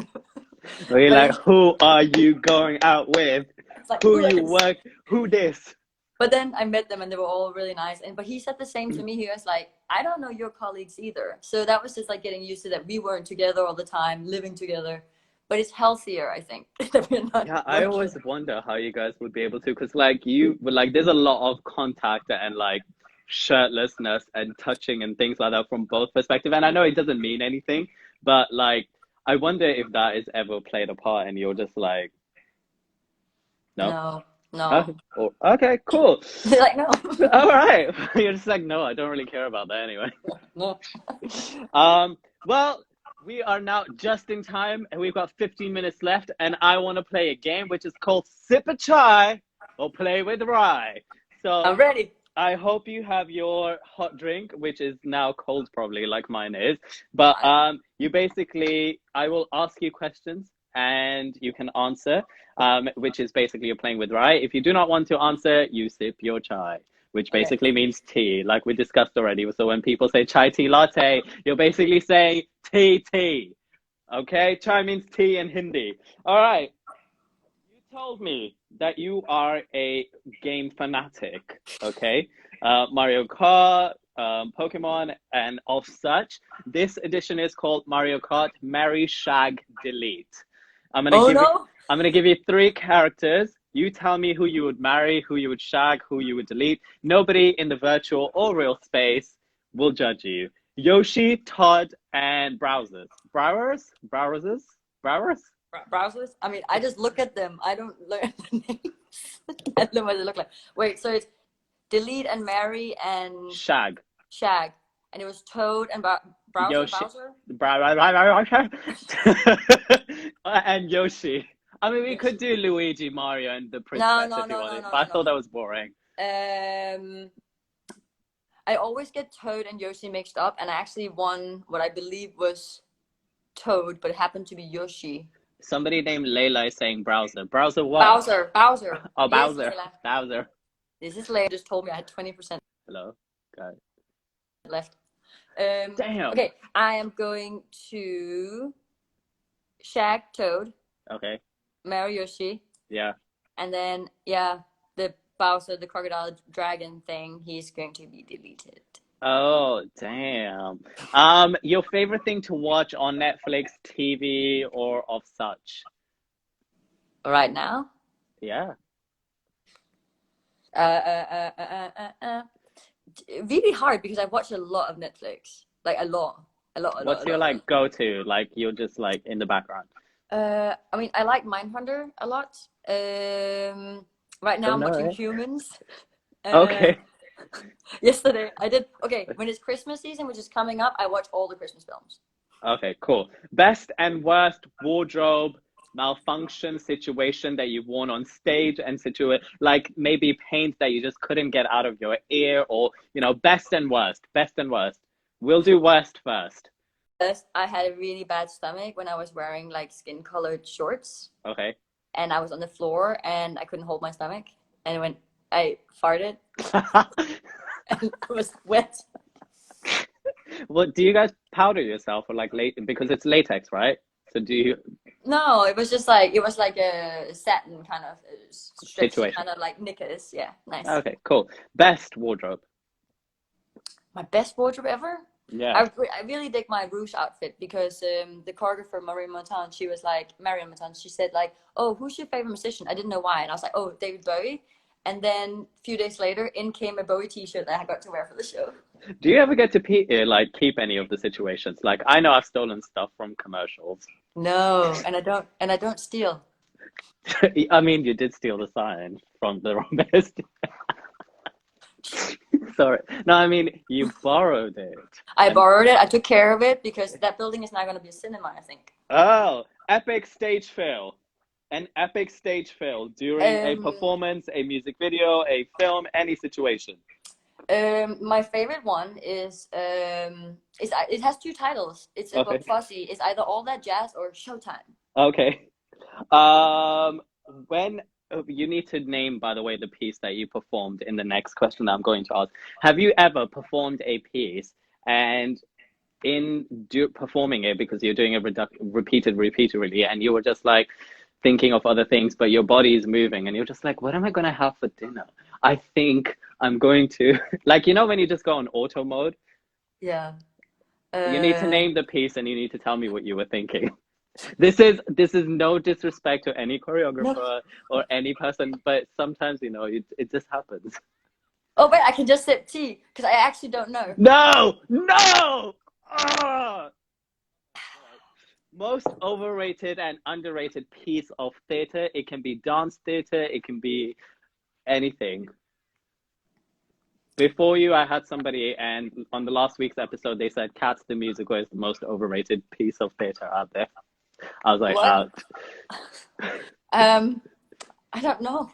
Were you like, who are you going out with? Like, who you work? Who this? But then I met them and they were all really nice. But he said the same to me. He was like, I don't know your colleagues either. So that was just like getting used to that. We weren't together all the time, living together. But it's healthier, I think, that we're not. Yeah, I always wonder how you guys would be able to, because like there's a lot of contact and like shirtlessness and touching and things like that from both perspectives. And I know it doesn't mean anything, but like I wonder if that is ever played a part and you're just like, no. Okay, cool. Like, no. All right. You're just like, no, I don't really care about that anyway. No. Well, we are now just in time and we've got 15 minutes left, and I want to play a game which is called Sip a Chai or Play with Rye. So I'm ready. I hope you have your hot drink, which is now cold probably like mine is. But you basically, I will ask you questions and you can answer, which is basically you're playing with rye. If you do not want to answer, you sip your chai, which basically means tea, like we discussed already. So when people say chai tea latte, you're basically saying tea. Okay, chai means tea in Hindi. All right. You told me that you are a game fanatic, okay? Mario Kart, Pokemon, and of such. This edition is called Mario Kart Marry, Shag, Delete. I'm gonna give you 3 characters. You tell me who you would marry, who you would shag, who you would delete. Nobody in the virtual or real space will judge you. Yoshi, Todd, and Browsers. Browsers? I mean, I just look at them. I don't learn the names. I don't know what they look like. Wait, so it's delete and marry and shag. And it was Toad and Browser. Yoshi. Bowser? And Yoshi. I mean, we Yes. could do Luigi, Mario, and the No, princess no, if you no, no, wanted, no, but I no, thought no. that was boring. I always get Toad and Yoshi mixed up, and I actually won what I believe was Toad, but it happened to be Yoshi. Somebody named Layla is saying browser. Browser what? Bowser. Bowser. Oh, Yes, Bowser. Layla. Bowser. This is Layla. Just told me I had 20% Hello. Guys. left. Damn. Okay, I am going to shag Toad, Okay. marry Yoshi, Yeah. and then the Bowser, the crocodile dragon thing, he's going to be deleted. Oh, damn. Your favorite thing to watch on Netflix, TV, or of such? Right now, Yeah. really hard because I watch a lot of Netflix, like a lot, What's your a lot. like go-to? Like you're just like in the background. I mean, I like Mindhunter a lot. Right now Don't I'm know watching it. Humans. Okay. Yesterday I did. Okay, when it's Christmas season, which is coming up, I watch all the Christmas films. Okay, cool. Best and worst wardrobe malfunction situation that you've worn on stage and like maybe paint that you just couldn't get out of your ear, or best and worst. Best and worst. We'll do worst first. First, I had a really bad stomach when I was wearing like skin-colored shorts, Okay. and I was on the floor and I couldn't hold my stomach, and when I farted and it was wet. Well, do you guys powder yourself or like because it's latex, right? So do you No, it was just like a satin kind of stretchy situation? kind of like knickers. Yeah, nice. Okay, cool. Best wardrobe. My best wardrobe ever. Yeah. I really dig my Rouge outfit because the choreographer Marion Montan, she said like, oh, who's your favorite musician? I didn't know why, and I was like, oh, David Bowie. And then a few days later, in came a Bowie T-shirt that I got to wear for the show. Do you ever get to keep any of the situations? Like I know I've stolen stuff from commercials. No, and I don't steal. I mean, you did steal the sign from the Rambert. Sorry. No, I mean, you borrowed it. I borrowed it. I took care of it because that building is now going to be a cinema, I think. Oh, epic stage fail. An epic stage fail during a performance, a music video, a film, any situation. My favorite one is it has two titles. It's about Fuzzy. It's either All That Jazz or Showtime. Okay. When you need to name, by the way, the piece that you performed in the next question that I'm going to ask. Have you ever performed a piece and performing it because you're doing it repeatedly, and you were just like thinking of other things, but your body is moving, and you're just like, what am I going to have for dinner? I think I'm going to like, when you just go on auto mode. Yeah. You need to name the piece, and you need to tell me what you were thinking. This is no disrespect to any choreographer or any person, but sometimes it just happens. Oh wait, I can just sip tea because I actually don't know. No. Oh! Most overrated and underrated piece of theater. It can be dance theater. It can be anything. Before you, I had somebody, and on the last week's episode, they said Cats the musical is the most overrated piece of theater out there. I was like, what? I don't know.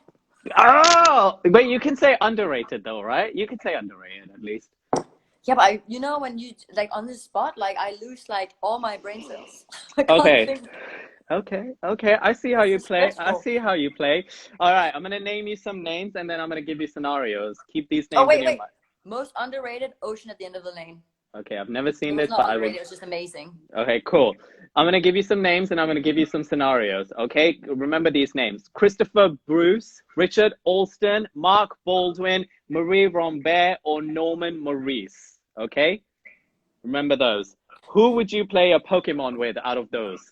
Oh, but you can say underrated though, right? You can say underrated at least. Yeah, but when you like on the spot, like I lose like all my brain cells. Okay. I see how you play. Stressful. I see how you play. All right, I'm gonna name you some names, and then I'm gonna give you scenarios. Keep these names in your mind. Most underrated, Ocean at the End of the Lane. Okay, I've never seen this, but I would. It was just amazing. Okay, cool. I'm gonna give you some names, and I'm gonna give you some scenarios. Okay, remember these names: Christopher Bruce, Richard Alston, Mark Baldwin, Marie Rambert, or Norman Maurice. Okay, remember those. Who would you play a Pokemon with out of those?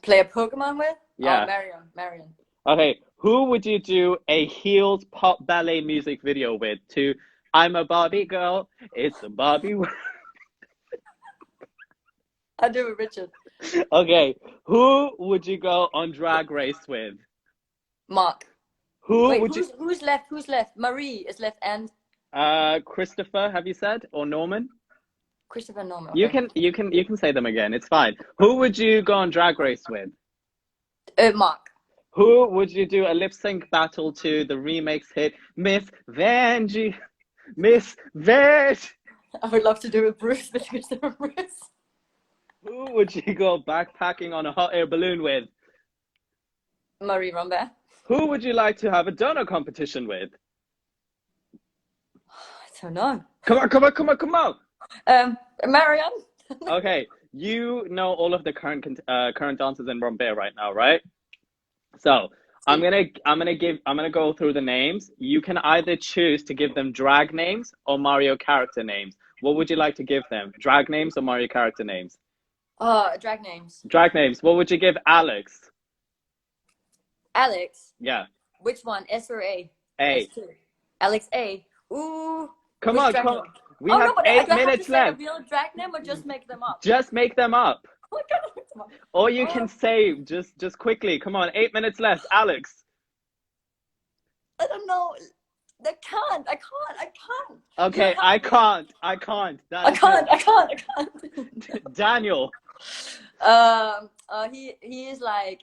Play a Pokemon with? Yeah. Oh, Marion. Okay, who would you do a heeled pop ballet music video with to I'm a Barbie girl, it's a Barbie world? I'll do it, Richard. Okay, who would you go on Drag Race with? Mark. Who's left? Who's left? Marie is left and... Christopher, have you said? Or Norman? Christopher Norman. You Okay. can say them again. It's fine. Who would you go on Drag Race with? Mark. Who would you do a lip sync battle to the remix hit Miss Vanjie? Miss Veg? I would love to do with Bruce, with Christopher Bruce. Who would you go backpacking on a hot air balloon with? Marie Rambert. Who would you like to have a donut competition with? I don't know. Come on. Marianne. Okay, you know all of the current dancers in Rambert right now, right? So I'm gonna go through the names. You can either choose to give them drag names or Mario character names. What would you like to give them? Drag names or Mario character names? Drag names. Drag names. What would you give Alex? Alex. Yeah. Which one? S or A? A. Alex A. Ooh. Come on. We have 8 minutes left. Do I have to say a real drag name or just make them up? Just make them up. Oh, I gotta make them up. Or you can say just quickly. Come on, 8 minutes left. Alex. I don't know. I can't. Okay, I can't. I can't. Daniel. He is like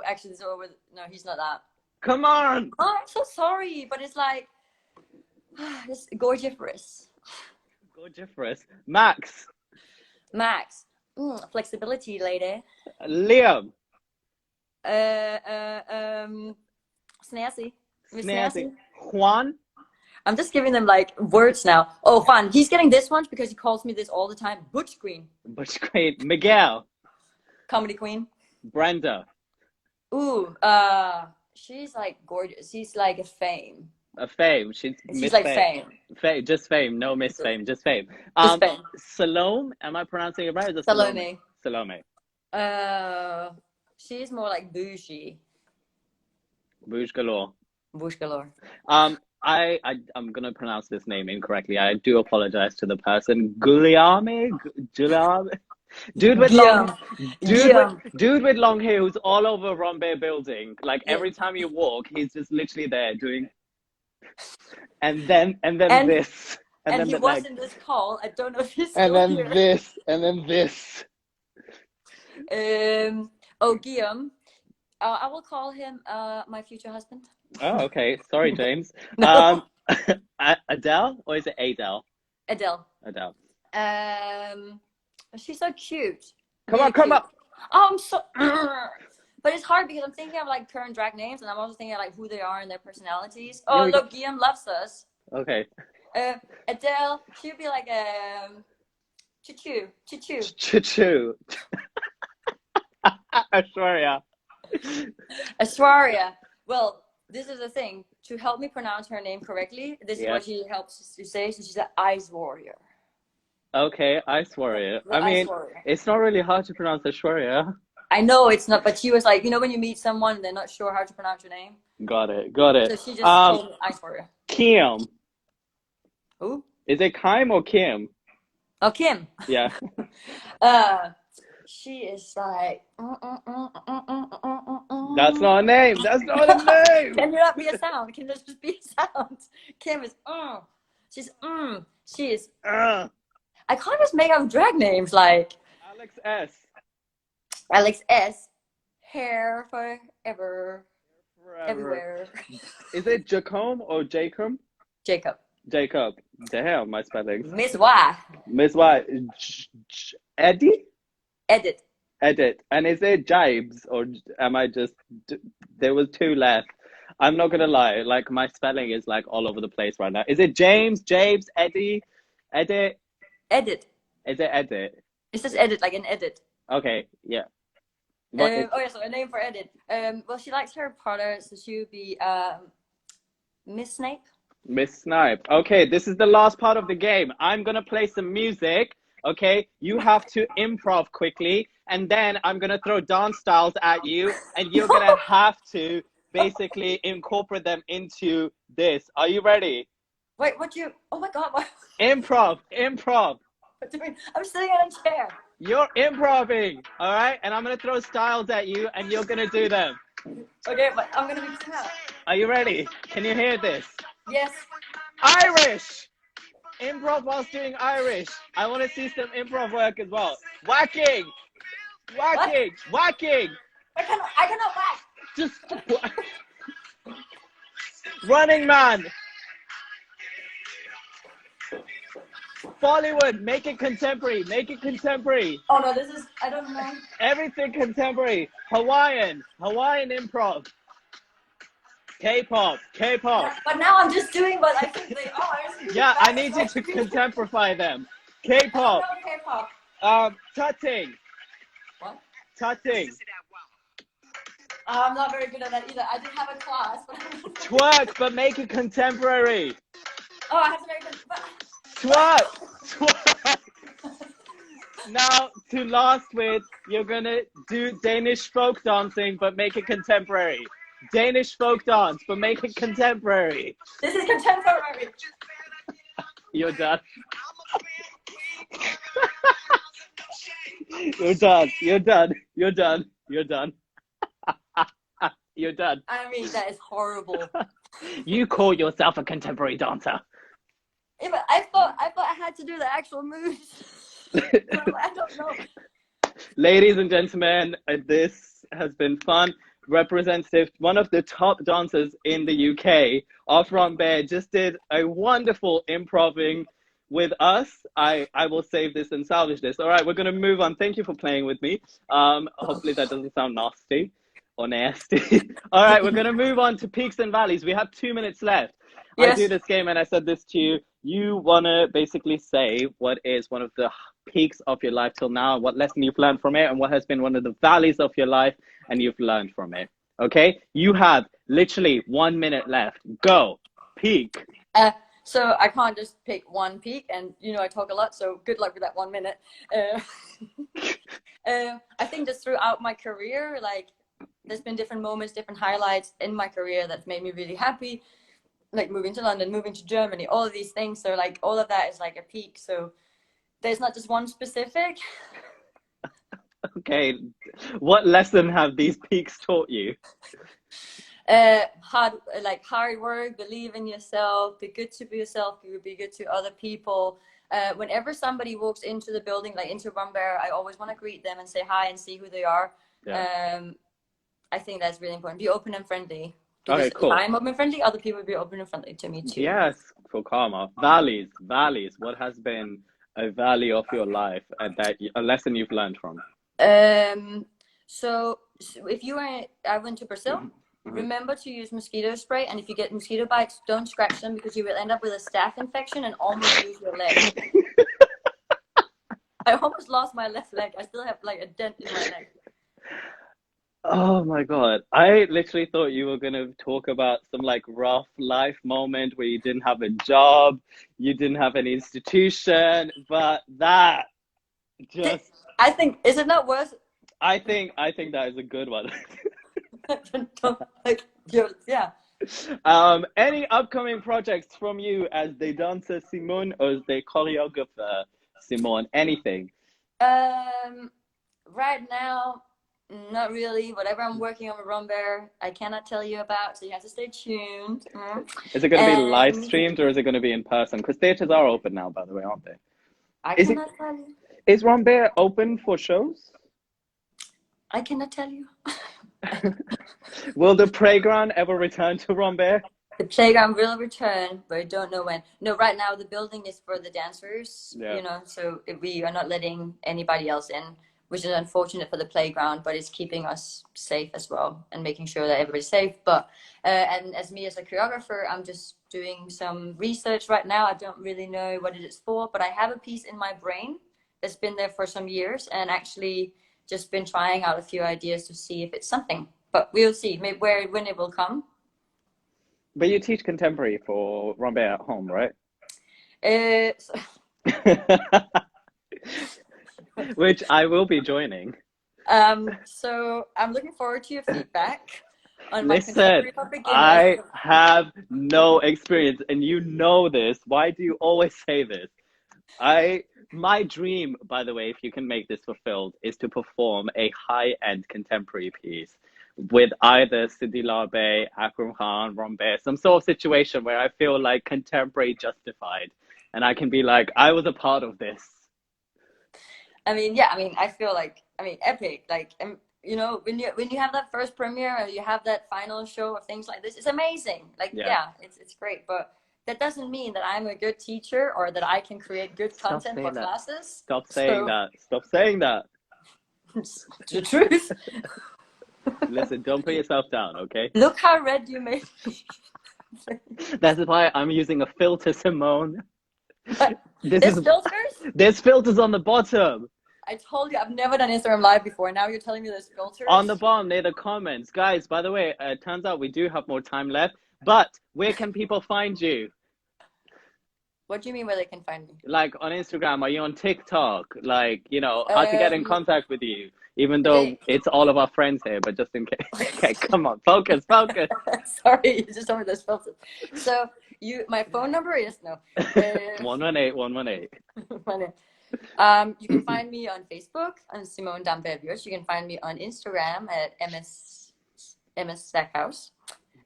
actually it's over. No, he's not that. Come on. Oh, I'm so sorry, but it's like it's Gorgeous. Gorgeous. Max. Flexibility lady. Liam. Snazzy. Juan. I'm just giving them like words now. Oh, Juan. He's getting this one because he calls me this all the time. Butch Queen. Miguel. Comedy Queen. Brenda. Ooh, she's like gorgeous. She's like a fame. A fame. She's like fame. Just fame. No Miss Fame. Just fame. Fame. Salome. Am I pronouncing it right? Or is it Salome. Salome. She's more like bougie. Bouge galore. I'm gonna pronounce this name incorrectly. I do apologize to the person. Guillaume. Dude with long hair who's all over Rambert building. Like every time you walk, he's just literally there doing. And then this. And he was in this call. I don't know if he's still here. And then this. Guillaume. I will call him my future husband. Oh, okay. Sorry, James. Adele, or is it Adele? Adele. She's so cute. Come on. Oh, I'm so. But it's hard because I'm thinking of like current drag names, and I'm also thinking of, like who they are and their personalities. Oh, look, Guillaume loves us. Okay. Adele, she'd be like choo choo. Ashwarya. Well, this is the thing. To help me pronounce her name correctly, this is what she helps to say. So she's an ice warrior. Okay, ice warrior. It's not really hard to pronounce Ashwarya. I know it's not, but she was like, when you meet someone and they're not sure how to pronounce your name. Got it. So she just told me ice warrior. Kim. Who? Is it Kim or Kim? Oh, Kim. Yeah. She is like. That's not a name. That's not a name. Can you not be a sound? Can there just be a sound? Kim is. She's. She is. I can't just make up drag names like. Alex S. Hair forever. Everywhere. Is it Jacome or Jacob? Jacob. Damn, my spelling. Miss Y. Eddie? Edit. And is it Jibes or am I just... There was 2 left. I'm not gonna lie. Like, my spelling is like all over the place right now. Is it James, Eddie, Edit? Edit. Is it Edit? It's just edit, like an edit. Okay, yeah. So a name for Edit. Well, she likes Harry Potter, so she would be Miss Snape. Miss Snipe. Okay, this is the last part of the game. I'm gonna play some music. Okay, you have to improv quickly, and then I'm gonna throw dance styles at you, and you're gonna have to basically incorporate them into this. Are you ready? Wait, oh my god, what? Improv. What do you mean? I'm sitting in a chair. You're improving, all right? And I'm gonna throw styles at you, and you're gonna do them. Okay, but I'm gonna be proud. Are you ready? Can you hear this? Yes. Irish. Improv whilst doing Irish. I want to see some improv work as well. Whacking! Whacking! What? Whacking! I cannot whack. Just Running Man. Bollywood, make it contemporary. Make it contemporary. Oh no, this is, I don't know. Everything contemporary. Hawaiian improv. K-pop. Yeah, but now I'm just doing what I think they are. Yeah, I need you to contemporify them. K-pop. K-pop. Tutting. What? Tutting. I'm not very good at that either. I did have a class. But Twerk, but make it contemporary. Oh, I have to very good. But... Twerk. Now, to last with, you're gonna do Danish folk dancing, but make it contemporary. Danish folk dance, but make it contemporary. This is contemporary. You're done. You're done. You're done. You're done. You're done. You're done. I mean, that is horrible. You call yourself a contemporary dancer. Yeah, but I thought I had to do the actual moves. I don't know. Ladies and gentlemen, this has been fun. Representative, one of the top dancers in the UK, of Rambert, just did a wonderful improving with us. I will save this and salvage this. All right, we're going to move on. Thank you for playing with me. Hopefully that doesn't sound nasty or nasty. All right, we're going to move on to peaks and valleys. We have 2 minutes left. Yes. I do this game and I said this to you. You want to basically say what is one of the peaks of your life till now, what lesson you've learned from it, and what has been one of the valleys of your life and you've learned from it. Okay? You have literally 1 minute left. Go. Peak. So I can't just pick one peak, and you know I talk a lot, so good luck with that 1 minute. I think just throughout my career, like there's been different moments, different highlights in my career that's made me really happy. Like moving to London, moving to Germany, all of these things. So like all of that is like a peak. So there's not just one specific. Okay. What lesson have these peaks taught you? Hard work, believe in yourself, be good to yourself, be good to other people. Whenever somebody walks into the building, like into Rambert, I always want to greet them and say hi and see who they are. Yeah. I think that's really important. Be open and friendly. Because okay, cool. If I'm open and friendly, other people will be open and friendly to me too. Yes, for karma. Valleys. What has been a valley of your life and a lesson you've learned from? So if you were, I went to Brazil. Mm-hmm. Remember to use mosquito spray, and if you get mosquito bites, don't scratch them because you will end up with a staph infection and almost lose your leg. I almost lost my left leg. I still have like a dent in my neck. Oh my God. I literally thought you were going to talk about some like rough life moment where you didn't have a job, you didn't have an institution, but that just... I think, is it not worse? I think that is a good one. Yeah. Any upcoming projects from you as the dancer Simone or as the choreographer Simone? Anything? Right now, not really. Whatever I'm working on with Rambert, I cannot tell you about, so you have to stay tuned. Is it going to be live streamed or is it going to be in person? Because theatres are open now, by the way, aren't they? I cannot tell you. Is Rambert open for shows? I cannot tell you. Will the playground ever return to Rambert? The playground will return, but I don't know when. No, right now the building is for the dancers, you know, so we are not letting anybody else in, which is unfortunate for the playground, but it's keeping us safe as well and making sure that everybody's safe. But and as me as a choreographer, I'm just doing some research right now. I don't really know what it is for, but I have a piece in my brain that's been there for some years and actually just been trying out a few ideas to see if it's something. But we'll see maybe when it will come. But you teach contemporary for Rambert at home, right? Which I will be joining. So I'm looking forward to your feedback on my contemporary for beginners. I have no experience, and you know this. Why do you always say this? My dream, by the way, if you can make this fulfilled, is to perform a high-end contemporary piece with either Sidi Larbe, Akram Khan, Rambert, some sort of situation where I feel like contemporary justified. and I can be like, I was a part of this. I mean, yeah, I mean, I feel like, I mean, epic. Like, you know, when you have that first premiere or you have that final show or things like this, it's amazing. Like, yeah, it's great. But that doesn't mean that I'm a good teacher or that I can create good content for classes. Stop saying that. Stop saying that. It's the truth. Listen, don't put yourself down, okay? Look how red you made me. That's why I'm using a filter, Simone. Filters? There's filters on the bottom. I told you, I've never done Instagram Live before. Now you're telling me there's filters? On the bottom, near the comments. Guys, by the way, it turns out we do have more time left. But where can people find you? What do you mean where they can find me? Like on Instagram, are you on TikTok? Like, you know, how to get in contact with you? Even though it's all of our friends here, but just in case. Okay, come on, focus. Sorry, you just told me there's filters. So, my phone number is, no. 118. You can find me on Facebook, on Simone Damberg Würtz. You can find me on Instagram at MS Stackhouse.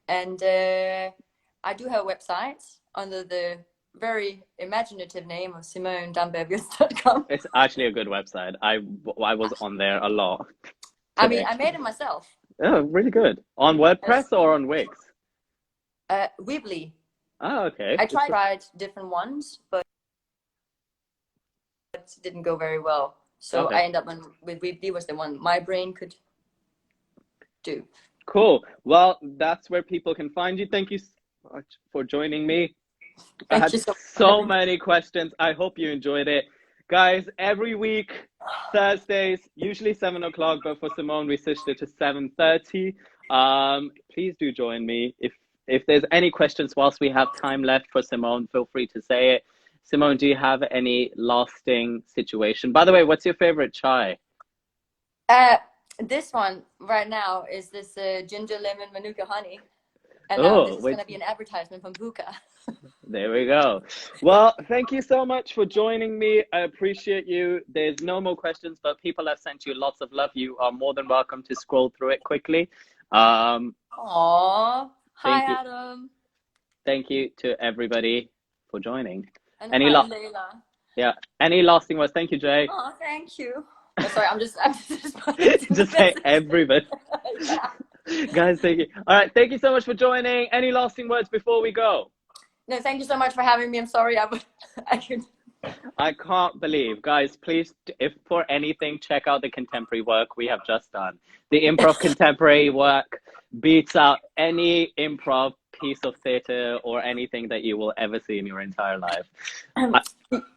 And I do have a website under the very imaginative name of SimoneDambergWürtz.com. It's actually a good website. I was on there a lot. I mean, I made it myself. Oh, really good. On WordPress or on Wix? Weebly. Oh, okay. I tried different ones, but it didn't go very well. So I ended up with Weebly was the one my brain could do. Cool. Well, that's where people can find you. Thank you so much for joining me. I had so many questions. I hope you enjoyed it. Guys, every week, Thursdays, usually 7 o'clock, but for Simone, we switched it to 7:30. Please do join me. If there's any questions whilst we have time left for Simone, feel free to say it. Simone, do you have any lasting situation? By the way, what's your favorite chai? This one right now is this ginger lemon manuka honey. And now this is going to be an advertisement from Buka. There we go. Well, thank you so much for joining me. I appreciate you. There's no more questions, but people have sent you lots of love. You are more than welcome to scroll through it quickly. Aww. Hi, Adam. Thank you to everybody for joining. And hi, Layla. Yeah. Any lasting words? Thank you, Jay. Oh, thank you. Oh, sorry, I'm just just say everybody. Yeah. Guys, thank you. All right, thank you so much for joining. Any lasting words before we go? No, thank you so much for having me. I'm sorry, I can't believe, guys, please, if for anything, check out the contemporary work we have just done. The improv contemporary work beats out any improv piece of theater or anything that you will ever see in your entire life.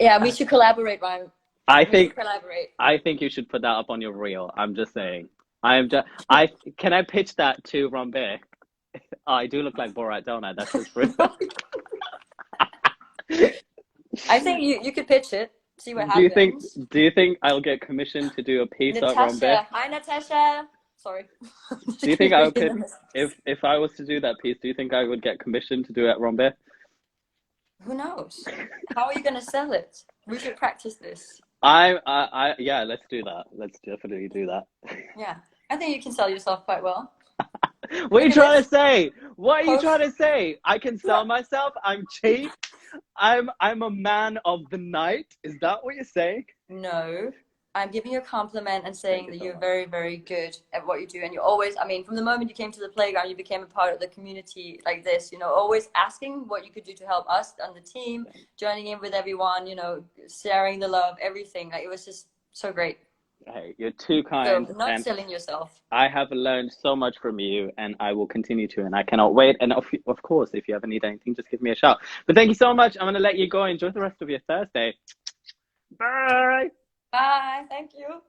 Yeah, we should collaborate, Ryan. I think you should put that up on your reel. I'm just saying. Can I pitch that to Rambert? Oh, I do look like Borat, don't I? That's just rude. I think you could pitch it. See what happens. Do you think I'll get commissioned to do a piece at Rambert? Hi, Natasha. Sorry. Do you think I would if I was to do that piece? Do you think I would get commissioned to do it at Rambert? Who knows? How are you going to sell it? We should practice this. Yeah, let's do that. Let's definitely do that. Yeah, I think you can sell yourself quite well. What are you trying to say? What are you trying to say? I can sell myself? I'm cheap? I'm a man of the night? Is that what you're saying? No, I'm giving you a compliment and saying that you're very, very good at what you do. And you always, I mean, from the moment you came to the playground, you became a part of the community like this, you know, always asking what you could do to help us on the team, joining in with everyone, you know, sharing the love, everything. Like, it was just so great. Hey, you're too kind. So, not selling yourself. I have learned so much from you, and I will continue to, and I cannot wait. And of course, if you ever need anything, just give me a shout. But thank you so much. I'm going to let you go. Enjoy the rest of your Thursday. Bye. Bye. Thank you.